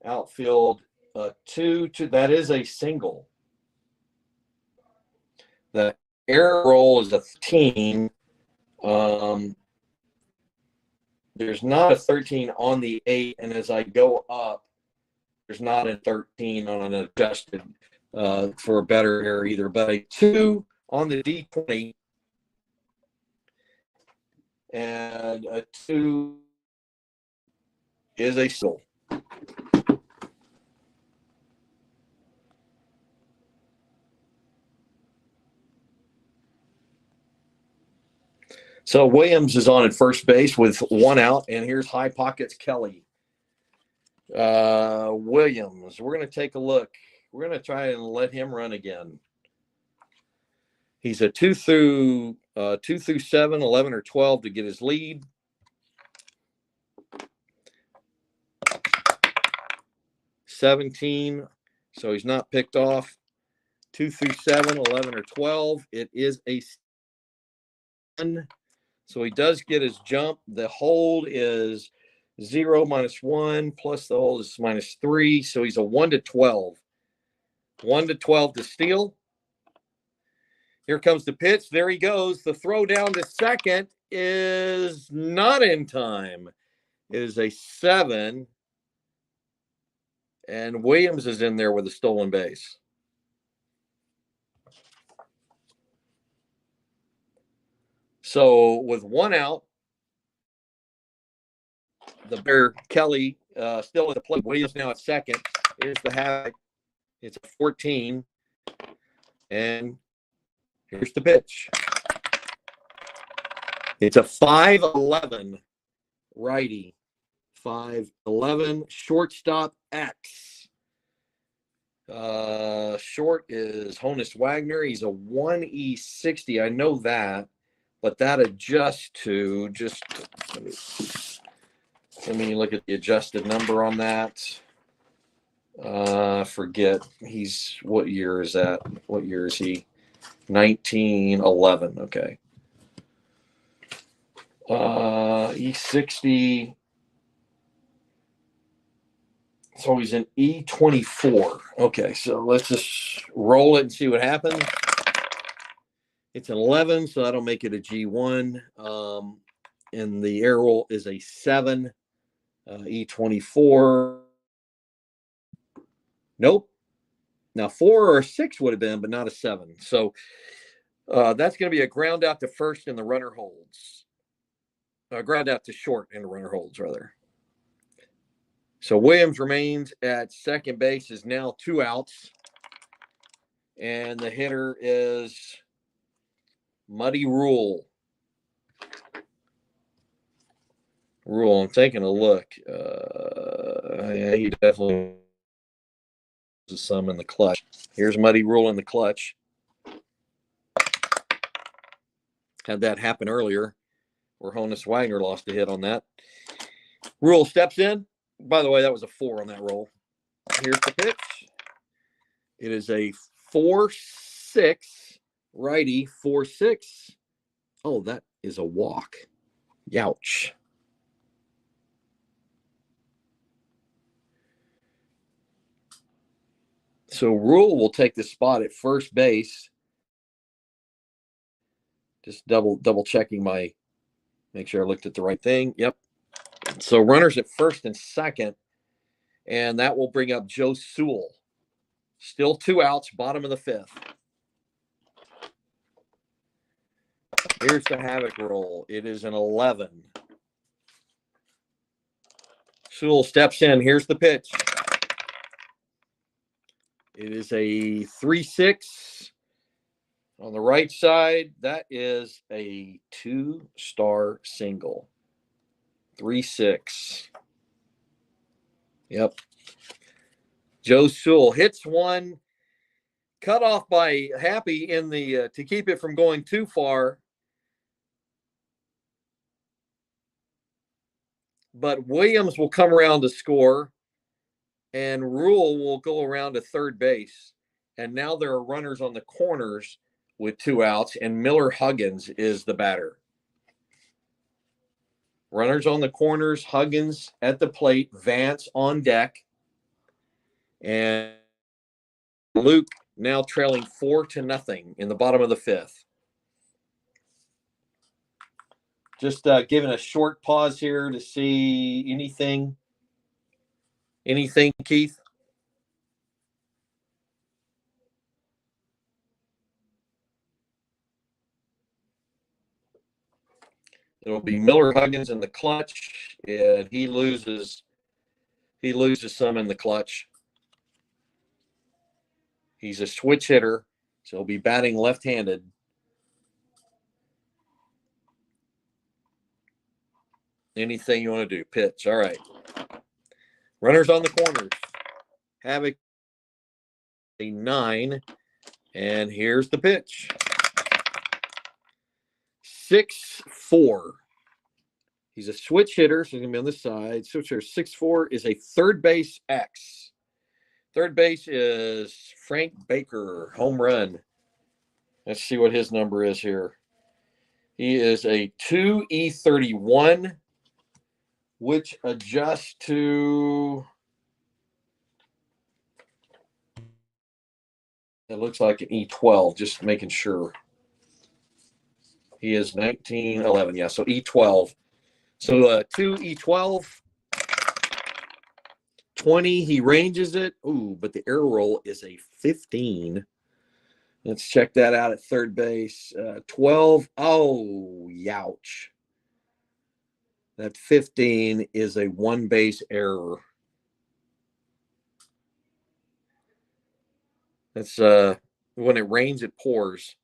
Outfield 2. That is a single. The error roll is a 13. There's not a 13 on the 8, and as I go up, there's not a 13 on an adjusted for a better error either. But a 2 on the D20 and a 2 is a single. So Williams is on at first base with 1 out, and here's High Pockets Kelly. Williams, we're going to take a look. We're going to try and let him run again. He's a 2 through 7, 11 or 12 to get his lead. (17), so he's not picked off. 2 through 7, 11 or 12. It is a 1. So he does get his jump. The hold is 0 minus 1 plus the hold is minus 3. So he's a 1 to 12. 1 to 12 to steal. Here comes the pitch. There he goes. The throw down to second is not in time. It is a 7. And Williams is in there with a stolen base. So with one out, the Bear Kelly still at the plate. Williams now at second. Here's the havoc. It's a 14. And here's the pitch. It's a 5-11 righty. 5-11 shortstop X. Short is Honus Wagner. He's a 1E60. I know that, but that adjusts to just let me look at the adjusted number on that. Forget. He's what year is that? What year is he? 1911. Okay. E60. So he's an E24. Okay, so let's just roll it and see what happens. It's an 11, so that'll make it a G1. And the air roll is a 7. E24. Nope. Now 4 or 6 would have been, but not a 7. So that's going to be a ground out to first and the runner holds. Ground out to short and the runner holds, rather. So Williams remains at second base, is now 2 outs. And the hitter is Muddy Rule. I'm taking a look. Yeah, he definitely has some in the clutch. Here's Muddy Rule in the clutch. Had that happen earlier where Honus Wagner lost a hit on that. Rule steps in. By the way, that was a 4 on that roll. Here's the pitch. It is a 4-6 righty, 4-6. Oh, that is a walk. Youch. So Rule will take the spot at first base. Just double checking make sure I looked at the right thing. Yep. So runners at first and second, and that will bring up Joe Sewell. Still 2 outs, bottom of the 5th. Here's the havoc roll. It is an 11. Sewell steps in. Here's the pitch. It is a 3-6 on the right side. That is a 2-star single. 3-6. Yep. Joe Sewell hits one, cut off by Happy in the to keep it from going too far. But Williams will come around to score, and Rule will go around to third base. And now there are runners on the corners with 2 outs, and Miller Huggins is the batter. Runners on the corners, Huggins at the plate, Vance on deck, and Luke now trailing 4-0 in the bottom of the 5th. Just giving a short pause here to see anything. Anything, Keith? It'll be Miller Huggins in the clutch, and he loses some in the clutch. He's a switch hitter, so he'll be batting left-handed. Anything you want to do. Pitch. All right. Runners on the corners. Havoc a 9, and here's the pitch. 6-4. He's a switch hitter, so he's going to be on this side. Switch hitter 6-4 is a third base X. Third base is Frank Baker, home run. Let's see what his number is here. He is a 2E31, which adjusts to, it looks like an E12, just making sure. He is 1911, yeah, so E12. So 2E12, 20, he ranges it. Ooh, but the error roll is a 15. Let's check that out at third base. 12. Oh, youch. That 15 is a one base error. That's when it rains, it pours.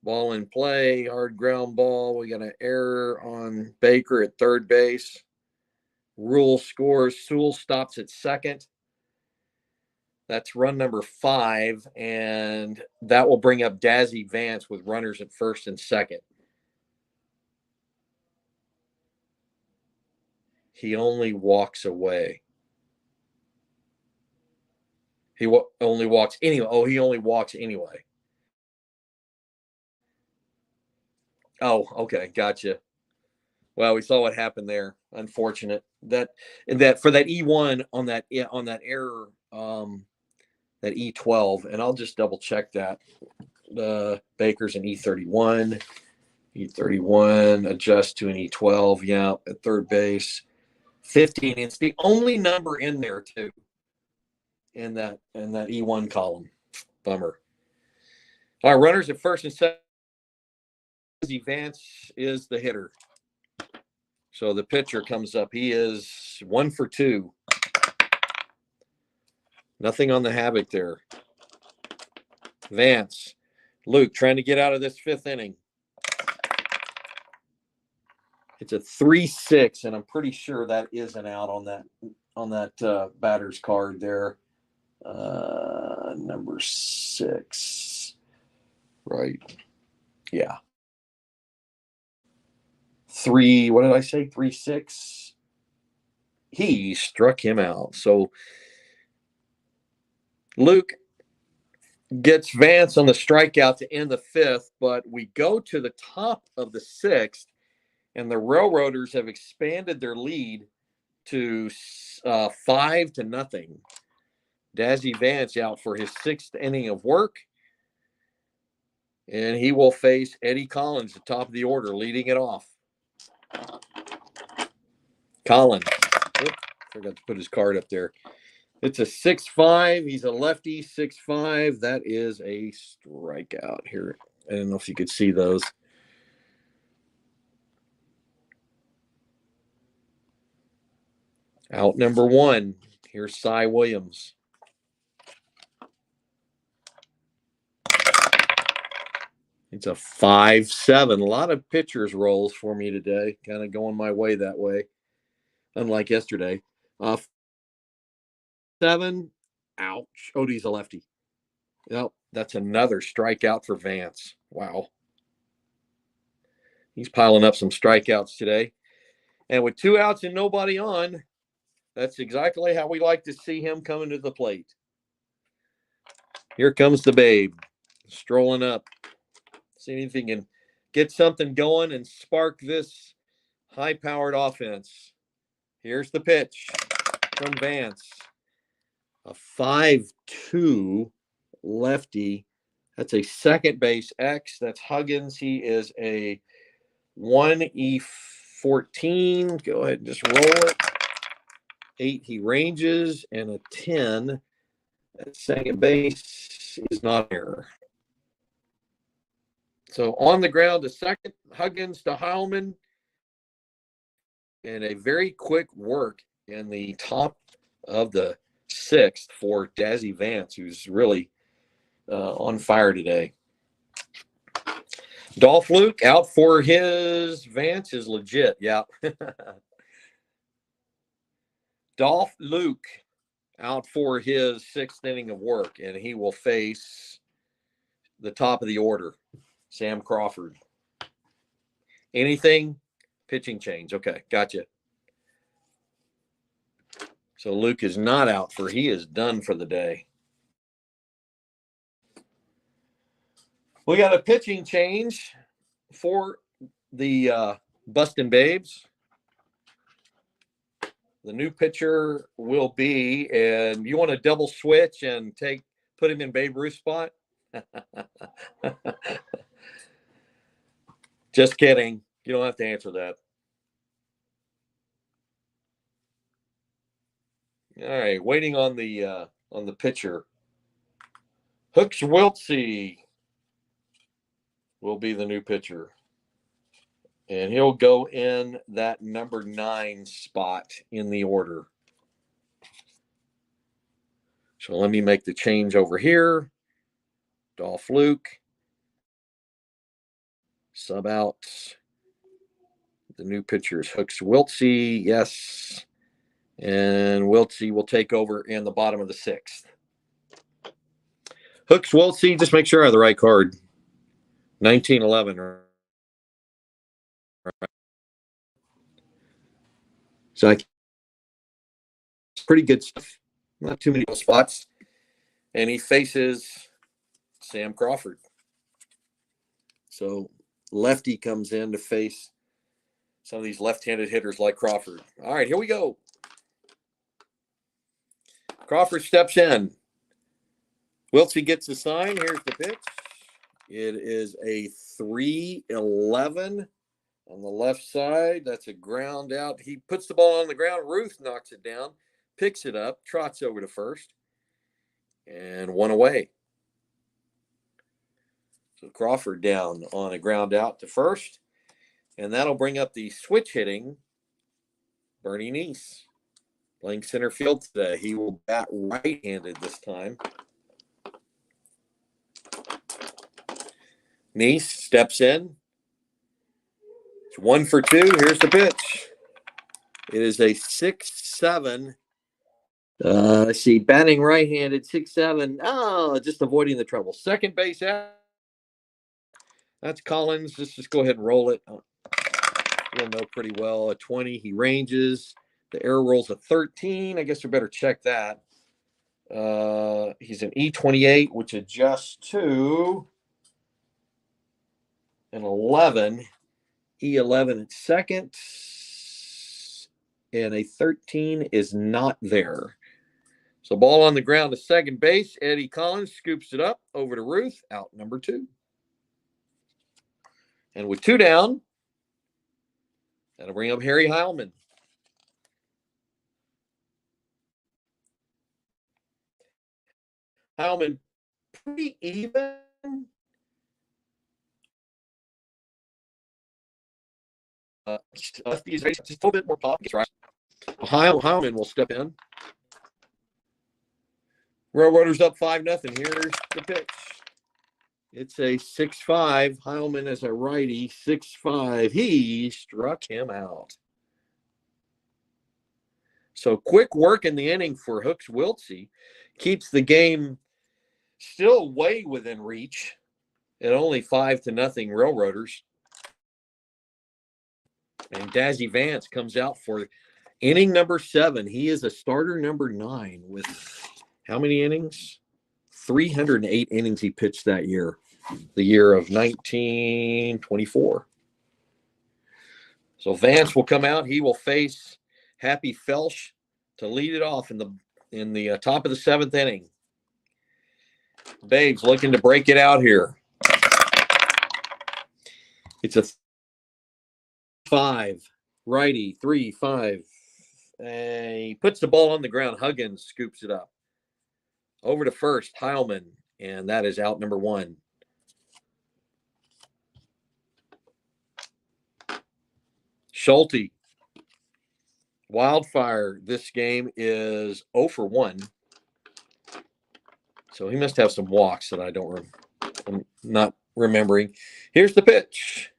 Ball in play, hard ground ball. We got an error on Baker at third base. Rule scores. Sewell stops at second. That's run number 5, and that will bring up Dazzy Vance with runners at first and second. He only walks away. He only walks anyway. Oh, he only walks anyway. Oh, okay, gotcha. Well, we saw what happened there. Unfortunate that for that E1 on that error, that E12, and I'll just double check that. Baker's an E31. E31 adjust to an E12. Yeah, at third base. 15. It's the only number in there too. In that E1 column. Bummer. All right, runners at first and second. Vance is the hitter. So the pitcher comes up. He is 1 for 2. Nothing on the havoc there. Vance. Luke trying to get out of this 5th inning. It's a 3-6, and I'm pretty sure that is an out on that batter's card there. Number 6. Right. Yeah. 3, what did I say? 3-6. He struck him out. So Luke gets Vance on the strikeout to end the 5th, but we go to the top of the 6th, and the Railroaders have expanded their lead to 5-0. Dazzy Vance out for his 6th inning of work, and he will face Eddie Collins, the top of the order, leading it off. Collins. Forgot to put his card up there. It's a 6-5. He's a lefty, 6-5. That is a strikeout here. I don't know if you could see those. Out number 1. Here's Cy Williams. It's a 5-7. A lot of pitchers rolls for me today. Kind of going my way that way. Unlike yesterday. 7. Ouch. Odie's a lefty. Yep, that's another strikeout for Vance. Wow. He's piling up some strikeouts today. And with 2 outs and nobody on, that's exactly how we like to see him coming to the plate. Here comes the babe, strolling up. See if he can get something going and spark this high-powered offense. Here's the pitch from Vance. A 5-2 lefty. That's a second base X. That's Huggins. He is a 1E14. Go ahead and just roll it. 8 he ranges, and a 10 at second base is not error. So on the ground to second, Huggins to Heilman, and a very quick work in the top of the 6th for Dazzy Vance, who's really on fire today. Dolph Luke out for his Vance is legit. Yeah. Dolph Luke out for his 6th inning of work, and he will face the top of the order, Sam Crawford. Anything? Pitching change. Okay, gotcha. So Luke is not out for, he is done for the day. We got a pitching change for the Bustin' Babes. The new pitcher will be, and you want to double switch and put him in Babe Ruth's spot? Just kidding. You don't have to answer that. All right, waiting on the pitcher. Hooks Wiltsey will be the new pitcher. And he'll go in that number 9 spot in the order. So let me make the change over here. Dolph Luke. Sub out. The new pitcher is Hooks Wiltsey. Yes. And Wiltsey will take over in the bottom of the 6th. Hooks Wiltsey, just make sure I have the right card. 1911. So it's pretty good stuff. Not too many spots. And he faces Sam Crawford. So lefty comes in to face some of these left-handed hitters like Crawford. All right, here we go. Crawford steps in. Wiltsey gets the sign. Here's the pitch. It is a 3-11 on the left side. That's a ground out. He puts the ball on the ground. Ruth knocks it down, picks it up, trots over to first, and 1 away. So Crawford down on a ground out to first, and that'll bring up the switch hitting Bernie Neese. Playing center field today. He will bat right-handed this time. Neese steps in. It's 1 for 2. Here's the pitch. It is a 6-7. Let's see. Batting right-handed, 6-7. Oh, just avoiding the trouble. Second base out. That's Collins. Let's just go ahead and roll it. You'll know pretty well. A 20. He ranges. The error roll's a 13. I guess we better check that. He's an E28, which adjusts to an 11. E11 at second. And a 13 is not there. So ball on the ground to second base. Eddie Collins scoops it up over to Ruth. Out number 2. And with 2 down, that'll bring up Harry Heilman. Heilman, pretty even. Just a little bit more pop. Right. Heilman will step in. Railroaders up 5-0. Here's the pitch. It's a 6-5. Heilman as a righty, 6-5. He struck him out. So quick work in the inning for Hooks Wiltsey. Keeps the game still way within reach at only 5-0 Railroaders. And Dazzy Vance comes out for inning number 7. He is a starter number 9 with how many innings? 308 innings he pitched that year, the year of 1924. So Vance will come out. He will face Happy Felsch to lead it off in the top of the 7th inning. Babes looking to break it out here. It's a 5, righty, 3-5. He puts the ball on the ground. Huggins scoops it up. Over to first, Heilman, and that is out number 1. Schulte. Wildfire this game is 0 for 1. So he must have some walks that I'm not remembering. Here's the pitch.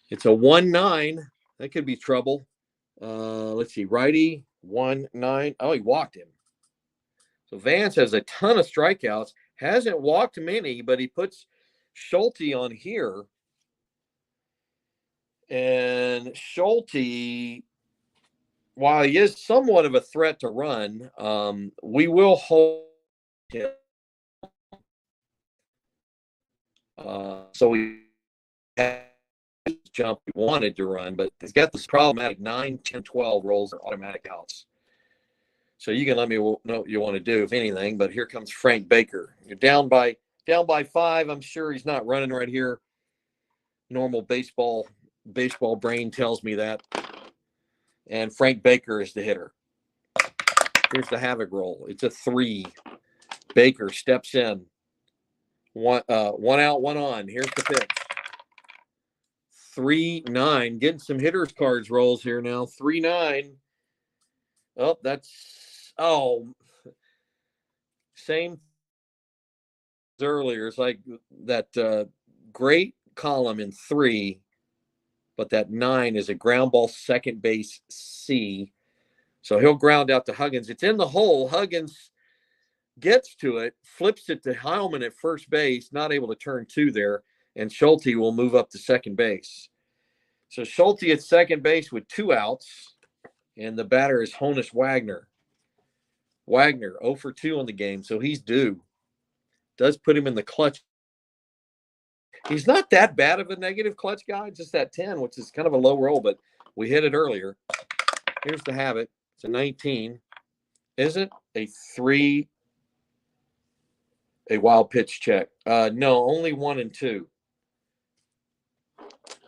It's a 1-9. That could be trouble. Let's see. Righty, 1-9. Oh, he walked him. So Vance has a ton of strikeouts. Hasn't walked many, but he puts Schulte on here. And Schulte, while he is somewhat of a threat to run, we will hold him. So we have jump he wanted to run, but he's got this problematic 9, 10, 12 rolls are automatic outs. So you can let me know what you want to do, if anything. But here comes Frank Baker. You're down by 5. I'm sure he's not running right here. Normal baseball brain tells me that. and Frank Baker is the hitter. Here's the havoc roll. It's a 3. Baker steps in. One out, one on. Here's the pitch. 3-9. Getting some hitters cards rolls here now. 3-9. Oh, same as earlier. It's like that great column in 3, but that 9 is a ground ball second base C. So he'll ground out to Huggins. It's in the hole. Huggins gets to it, flips it to Heilman at first base, not able to turn 2 there, and Schulte will move up to second base. So Schulte at second base with 2 outs, and the batter is Honus Wagner. Wagner 0 for 2 on the game, so he's due. Does put him in the clutch. He's not that bad of a negative clutch guy, just that 10, which is kind of a low roll, but we hit it earlier. Here's the habit. It's a 19. Is it a 3? A wild pitch check. No, only 1 and 2.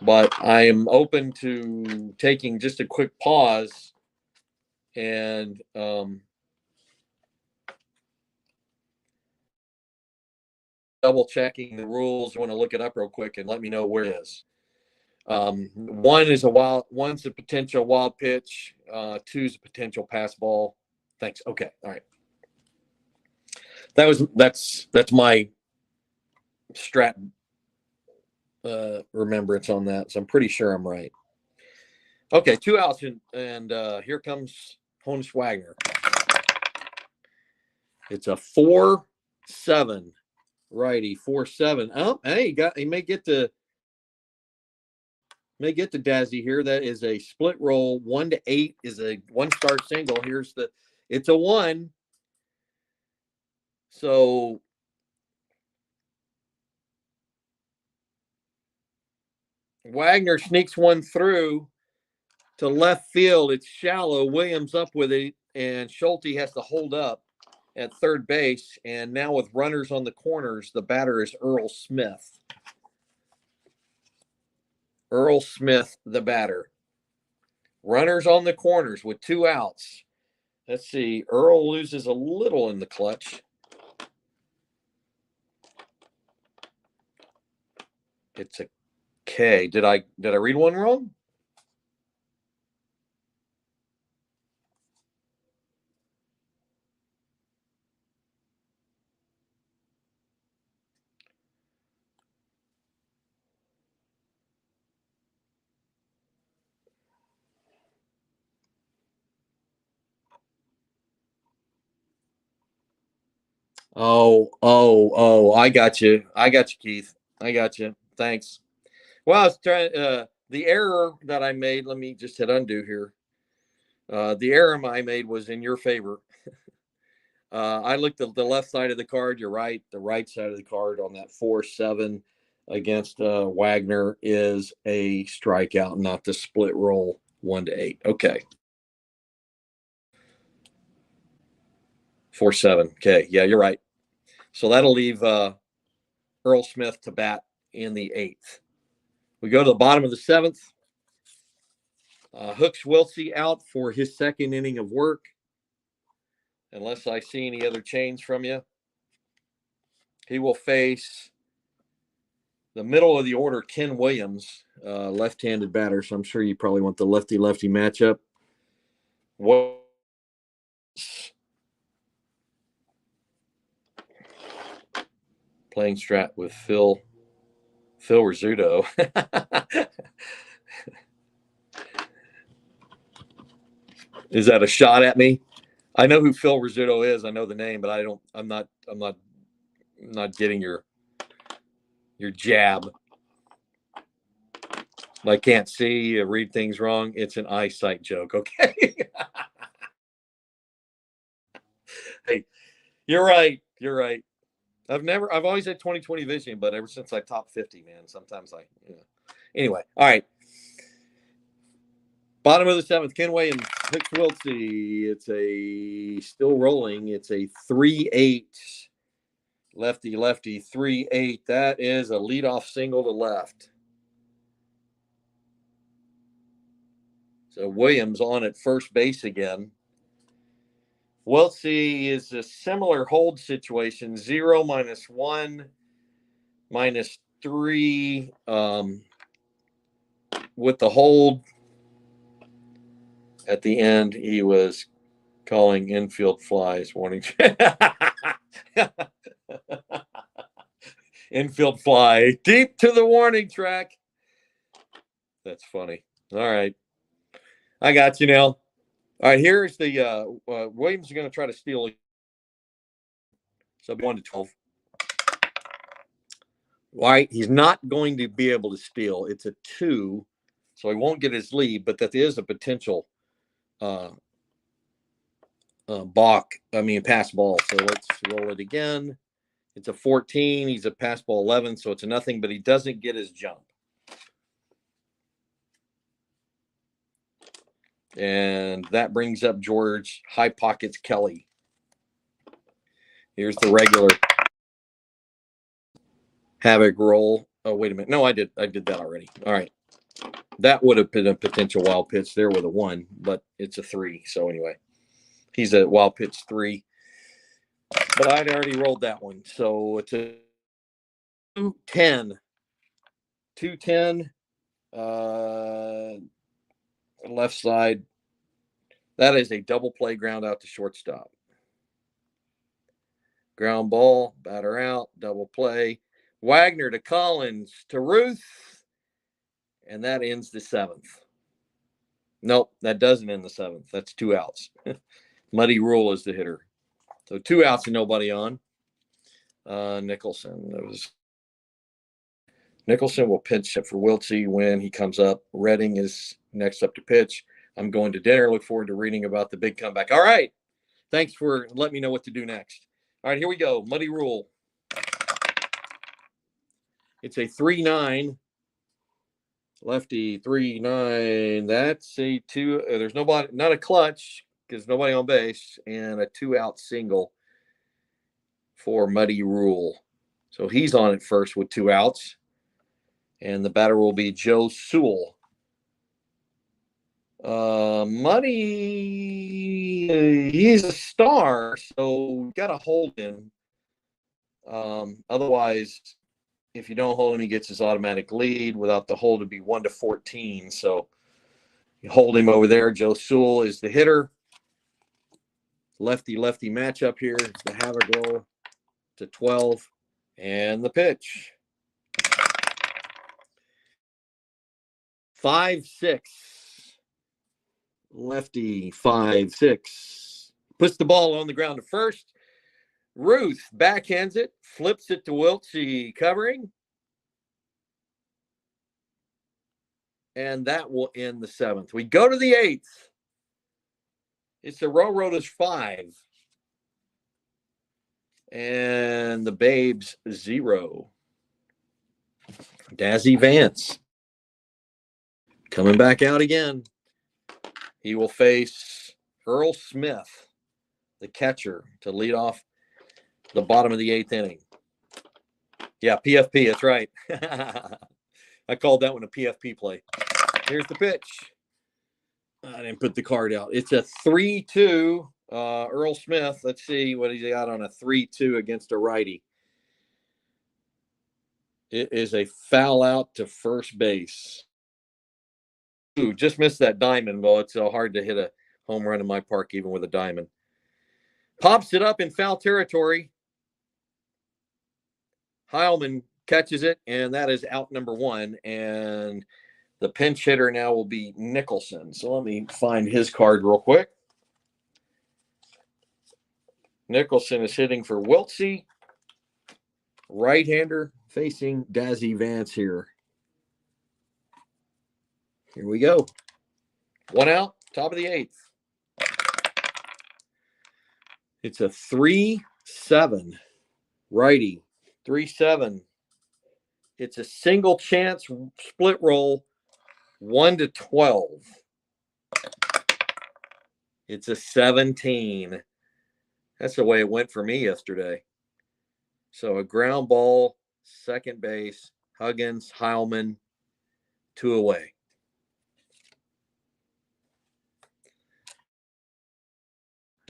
But I am open to taking just a quick pause and double checking the rules. I want to look it up real quick and let me know where it is. 1 is one's a potential wild pitch. 2 is a potential pass ball. Thanks. Okay. All right. That's my strat remembrance on that. So I'm pretty sure I'm right. Okay, 2 outs and here comes Honus Wagner. It's a 4-7 righty, 4-7. Oh, hey, he may get to Dazzy here. That is a split roll. 1 to 8 is a 1-star single. It's a 1. So Wagner sneaks one through to left field. It's shallow. Williams up with it, and Schulte has to hold up at third base. And now with runners on the corners, the batter is Earl Smith. Earl Smith, the batter. Runners on the corners with 2 outs. Let's see. Earl loses a little in the clutch. It's a K. Did I read one wrong? Oh, I got you, Keith. I got you. Thanks. Well, I was trying the error that I made, let me just hit undo here. The error I made was in your favor. I looked at the left side of the card, you're right. The right side of the card on that 4-7 against Wagner is a strikeout, not the split roll 1 to 8. Okay. 4-7. Okay. Yeah, you're right. So that'll leave Earl Smith to bat in the 8th. We go to the bottom of the 7th. Hooks Wiltsey out for his second inning of work. Unless I see any other change from you. He will face the middle of the order, Ken Williams, left-handed batter. So I'm sure you probably want the lefty-lefty matchup. What? Playing Strat with Phil Rizzuto. Is that a shot at me? I know who Phil Rizzuto is. I know the name, but I'm not getting your jab. I can't see, read things wrong. It's an eyesight joke. Okay. Hey, you're right. I've always had 20/20 vision, but ever since I top 50, man, sometimes anyway. All right. Bottom of the 7th, Ken Williams, Hicks Wiltsey. It's still rolling. It's a 3-8. Lefty, 3-8. That is a leadoff single to left. So Williams on at first base again. Wiltsey is a similar hold situation, 0, -1, -3 with the hold. At the end, he was calling infield flies, warning. Infield fly deep to the warning track. That's funny. All right. I got you now. All right, here's the Williams is going to try to steal. So 1-12. Why? He's not going to be able to steal. It's a 2, so he won't get his lead, but that is a potential pass ball. So let's roll it again. It's a 14. He's a pass ball 11, so it's a nothing, but he doesn't get his jump. And that brings up George High Pockets Kelly. Here's the regular Havoc roll. Oh, wait a minute. No, I did that already. All right. That would have been a potential wild pitch there with a 1, but it's a 3. So anyway, he's a wild pitch 3. But I'd already rolled that one. So it's a 2-10. 2-10. Left side. That is a double play ground out to shortstop. Ground ball, batter out, double play. Wagner to Collins to Ruth. And that ends the 7th. Nope, that doesn't end the 7th. That's 2 outs. Muddy Rule is the hitter. So 2 outs and nobody on. Nicholson. Nicholson will pitch for Wiltsey when he comes up. Redding is next up to pitch. I'm going to dinner. Look forward to reading about the big comeback. All right. Thanks for letting me know what to do next. All right, here we go. Muddy Rule. It's a 3-9. Lefty 3-9. That's a 2. There's nobody, not a clutch because nobody on base, and a 2-out single for Muddy Rule. So he's on at first with 2 outs. And the batter will be Joe Sewell. Muddy, he's a star, so got to hold him. Otherwise, if you don't hold him, he gets his automatic lead. Without the hold, it'd be 1-14. So you hold him over there. Joe Sewell is the hitter. Lefty-lefty matchup here. It's the Havoc roll to 12. And the pitch. 5-6. Lefty 5-6. Puts the ball on the ground to first. Ruth backhands it, flips it to Wiltsey covering. And that will end the 7th. We go to the 8th. It's the Railroaders 5. And the Babes 0. Dazzy Vance coming back out again. He will face Earl Smith, the catcher, to lead off the bottom of the 8th inning. Yeah, PFP, that's right. I called that one a PFP play. Here's the pitch. I didn't put the card out. It's a 3-2. Earl Smith, let's see what he's got on a 3-2 against a righty. It is a foul out to first base. Ooh, just missed that diamond. Well, it's so hard to hit a home run in my park, even with a diamond. Pops it up in foul territory. Heilman catches it, and that is out number 1. And the pinch hitter now will be Nicholson. So let me find his card real quick. Nicholson is hitting for Wiltsey. Right-hander facing Dazzy Vance here. Here we go. 1 out, top of the 8th. It's a 3-7. Righty. 3-7. It's a single chance split roll, 1-12. It's a 17. That's the way it went for me yesterday. So a ground ball, second base, Huggins, Heilman, 2 away.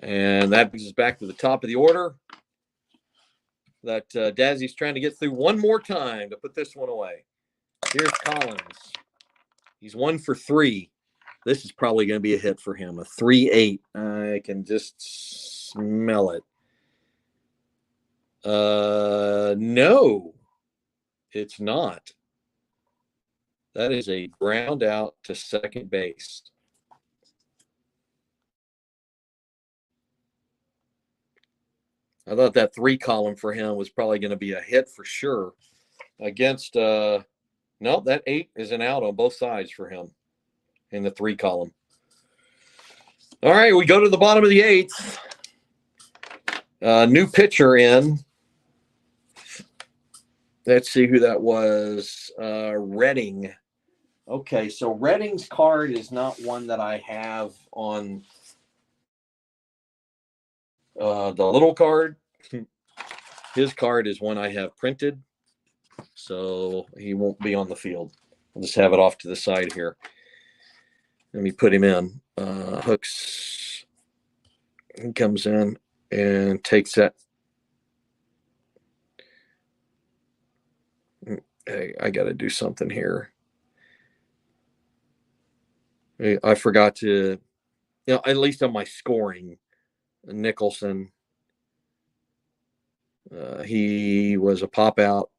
And that brings us back to the top of the order. That Dazzy's trying to get through one more time to put this one away. Here's Collins. He's 1 for 3. This is probably going to be a hit for him. A 3-8. I can just smell it. No, it's not. That is a ground out to second base. I thought that 3 column for him was probably going to be a hit for sure. Against, no, that 8 is an out on both sides for him in the 3 column. All right, we go to the bottom of the 8th. New pitcher in. Let's see who that was. Redding. Okay, so Redding's card is not one that I have on the little card. His card is one I have printed, so he won't be on the field. I'll just have it off to the side here. Let me put him in. Hooks. He comes in and takes that. Hey, I got to do something here. I forgot to, at least on my scoring, Nicholson. He was a pop out,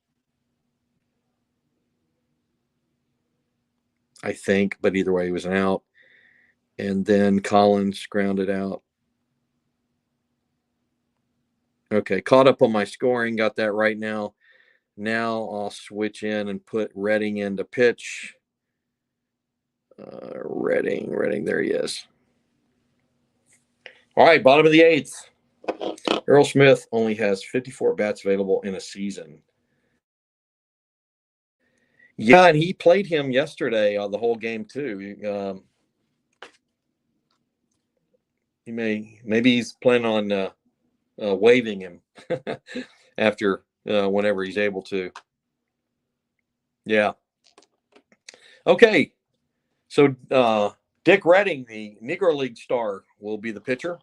I think, but either way, he was an out. And then Collins grounded out. Okay, caught up on my scoring, got that right now. Now I'll switch in and put Redding into pitch. Redding, there he is. All right, bottom of the 8th. Earl Smith only has 54 bats available in a season. Yeah, and he played him yesterday on the whole game too. Maybe he's planning on waiving him after whenever he's able to. Yeah. Okay. So Dick Redding, the Negro League star, will be the pitcher,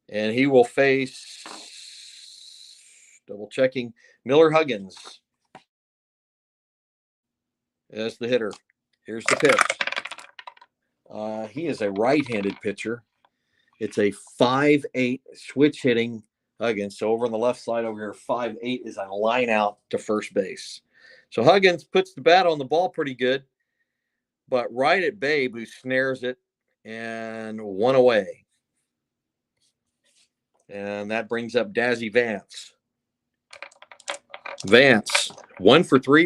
and he will face, double checking, Miller Huggins as the hitter. Here's the pitch. He is a right-handed pitcher. It's a 5-8 switch hitting Huggins. So over on the left side over here, 5-8 is a line out to first base. So Huggins puts the bat on the ball pretty good, but right at Babe, who snares it, and 1 away. And that brings up Dazzy Vance. Vance, 1 for 3,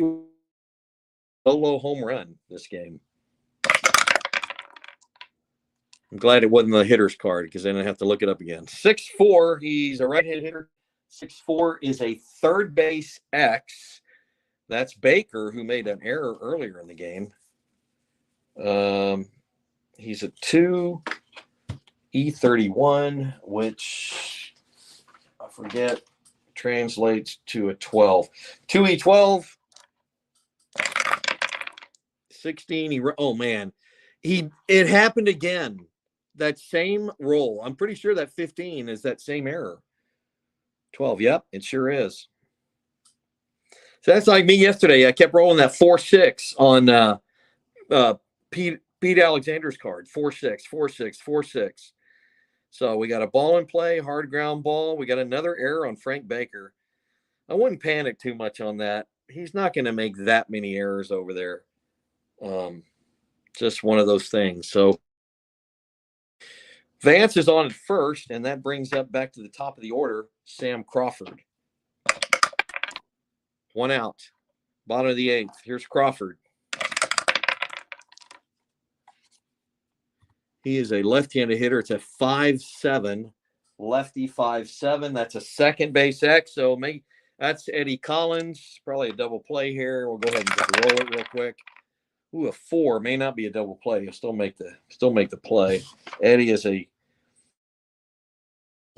solo home run this game. I'm glad it wasn't the hitter's card because then I have to look it up again. 6'4", he's a right-handed hitter. 6'4" is a third base X. That's Baker, who made an error earlier in the game. He's a 2 E31, which I forget translates to a 12. 2 E12, 16. Oh man, it happened again. That same roll. I'm pretty sure that 15 is that same error. 12. Yep, it sure is. So that's like me yesterday. I kept rolling that 4-6 on Pete Alexander's card. 4-6, 4-6, 4-6. So we got a ball in play, hard ground ball. We got another error on Frank Baker. I wouldn't panic too much on that. He's not going to make that many errors over there. Just one of those things. So Vance is on at first, and that brings up back to the top of the order, Sam Crawford. 1 out. Bottom of the 8th. Here's Crawford. He is a left-handed hitter. It's a 5'7", lefty 5'7". That's a second base X. So that's Eddie Collins. Probably a double play here. We'll go ahead and just roll it real quick. Ooh, a 4 may not be a double play. He'll still make the play. Eddie is a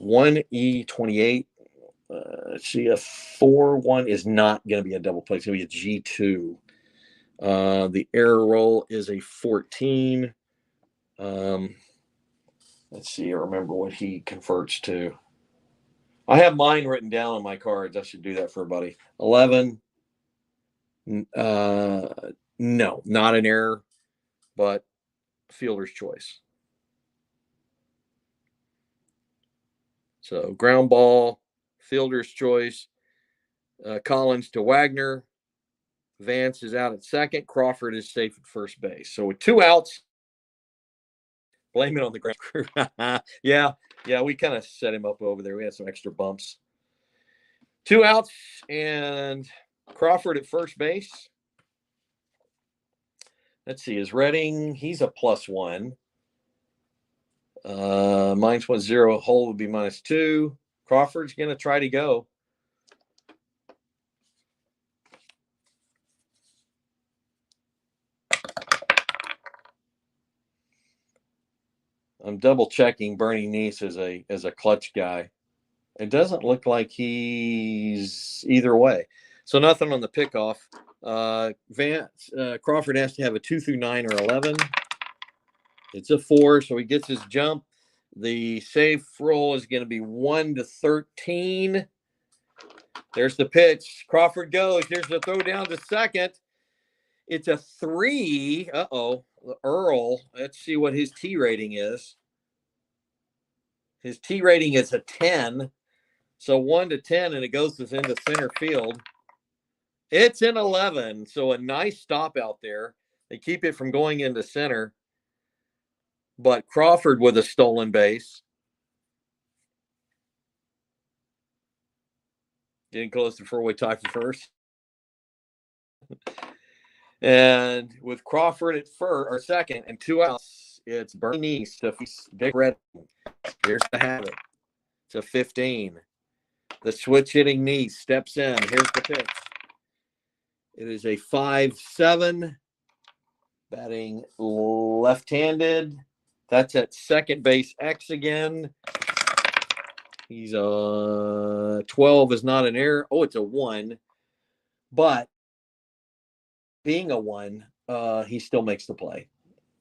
1E28. Let's see, a 4-1 is not going to be a double play. It's going to be a G2. The error roll is a 14. Let's see. I remember what he converts to. I have mine written down on my cards. I should do that for everybody. 11. No, not an error, but fielder's choice. So ground ball, fielder's choice. Collins to Wagner. Vance is out at second. Crawford is safe at first base. So with 2 outs, blame it on the ground crew. yeah, we kind of set him up over there. We had some extra bumps. 2 outs and Crawford at first base. Let's see, is Redding? He's a +1. -1-0. Hole would be -2. Crawford's going to try to go. I'm double checking Bernie Nice as a clutch guy. It doesn't look like he's either way. So nothing on the pickoff. Crawford has to have a 2 through 9 or 11. It's a 4, so he gets his jump. The save roll is going to be 1 to 13. There's the pitch. Crawford goes. Here's the throw down to second. It's a 3. Uh-oh. Earl. Let's see what his T rating is. His T rating is a 10. So 1 to 10, and it goes into center field. It's an 11. So a nice stop out there. They keep it from going into center. But Crawford with a stolen base. Getting close to four-way tie for first. And with Crawford at second and 2 outs, it's Bernie Nice to Dick Red. Here's the habit. It's a 15. The switch hitting Nice steps in. Here's the pitch. It is a 5-7. Batting left-handed. That's at second base X again. He's a 12 is not an error. Oh, it's a 1. But being a 1, he still makes the play.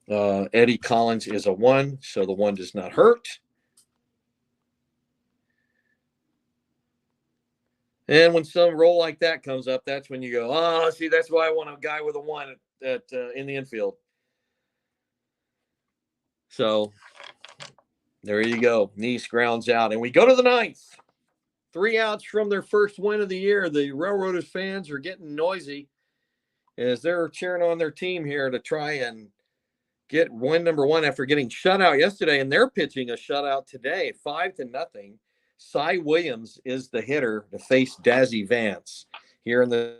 Eddie Collins is a 1, so the 1 does not hurt. And when some roll like that comes up, that's when you go, oh, see, that's why I want a guy with a 1 in the infield. So there you go. Nice grounds out. And we go to the 9th. 3 outs from their first win of the year. The Railroaders fans are getting noisy as they're cheering on their team here to try and get win number 1 after getting shut out yesterday. And they're pitching a shutout today, 5-0. Cy Williams is the hitter to face Dazzy Vance. Here in the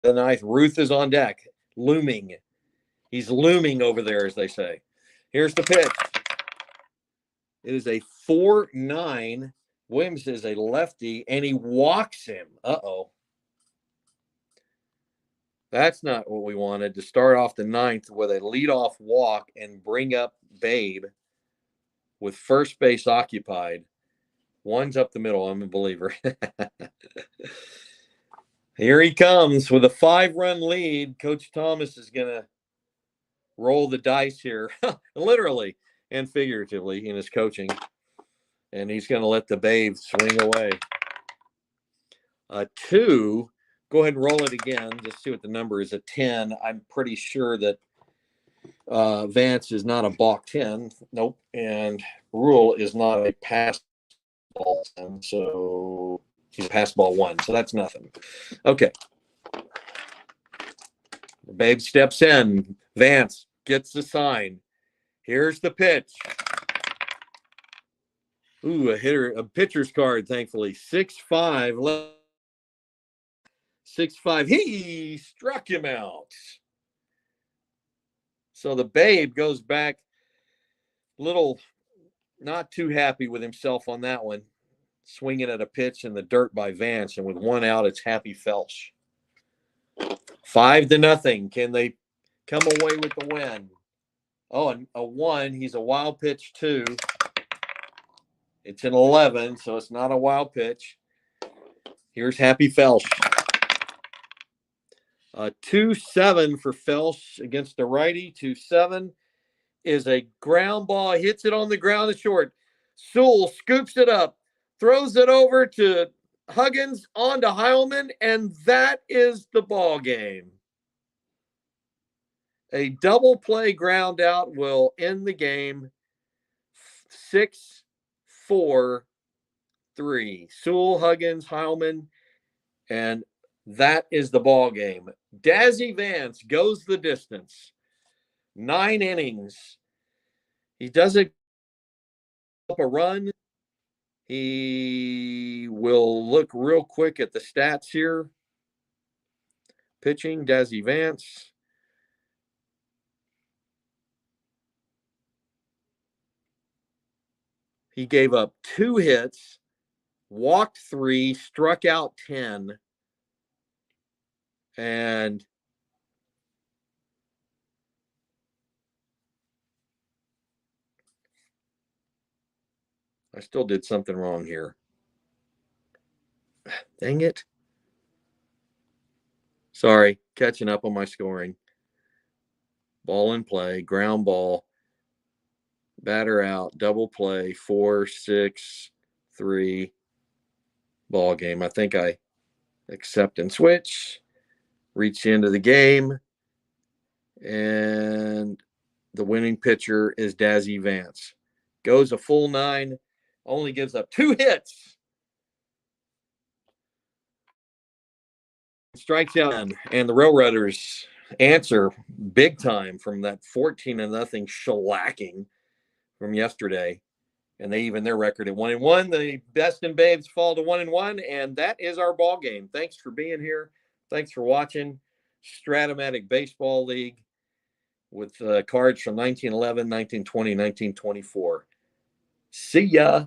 9th, Ruth is on deck, looming. He's looming over there, as they say. Here's the pitch. It is a 4-9. Williams is a lefty, and he walks him. Uh-oh. That's not what we wanted, to start off the 9th with a leadoff walk and bring up Babe with first base occupied. 1's up the middle. I'm a believer. Here he comes with a 5-run lead. Coach Thomas is going to roll the dice here, literally and figuratively in his coaching. And he's going to let the Babe swing away. 2, go ahead and roll it again. Just see what the number is. A 10. I'm pretty sure that Vance is not a balk 10. Nope. And Rule is not a pass ball 10. So he's a pass ball 1. So that's nothing. Okay. The Babe steps in. Vance gets the sign. Here's the pitch. Ooh, a pitcher's card, thankfully. 6-5. 6-5. He struck him out. So the Babe goes back, little not too happy with himself on that one. Swinging at a pitch in the dirt by Vance. And with 1 out, it's Happy Felsch. 5-0. Can they come away with the win? Oh, and a 1. He's a wild pitch 2. It's an 11, so it's not a wild pitch. Here's Happy Felsch. 2-7 for Felsch against the righty. 2-7. is a ground ball, hits it on the ground to short. Sewell scoops it up, throws it over to Huggins, on to Heilman, and that is the ball game. A double play ground out will end the game 6-4-3. Sewell, Huggins, Heilman, and that is the ball game. Dazzy Vance goes the distance. 9 innings. He doesn't up a run. He will look real quick at the stats here. Pitching, Dazzy Vance. He gave up 2 hits, walked 3, struck out 10, and I still did something wrong here. Dang it. Sorry, catching up on my scoring. Ball in play, ground ball, batter out, double play, 4-6-3 ball game. I think I accept and switch, reach the end of the game, and the winning pitcher is Dazzy Vance. Goes a full 9, only gives up 2 hits. Strikes out, and the Railroaders answer big time from that 14-0 shellacking from yesterday, and they even their record at 1-1. The Best and Babes fall to 1-1, and that is our ball game. Thanks for being here. Thanks for watching Strat-o-matic Baseball League with cards from 1911, 1920, 1924. See ya.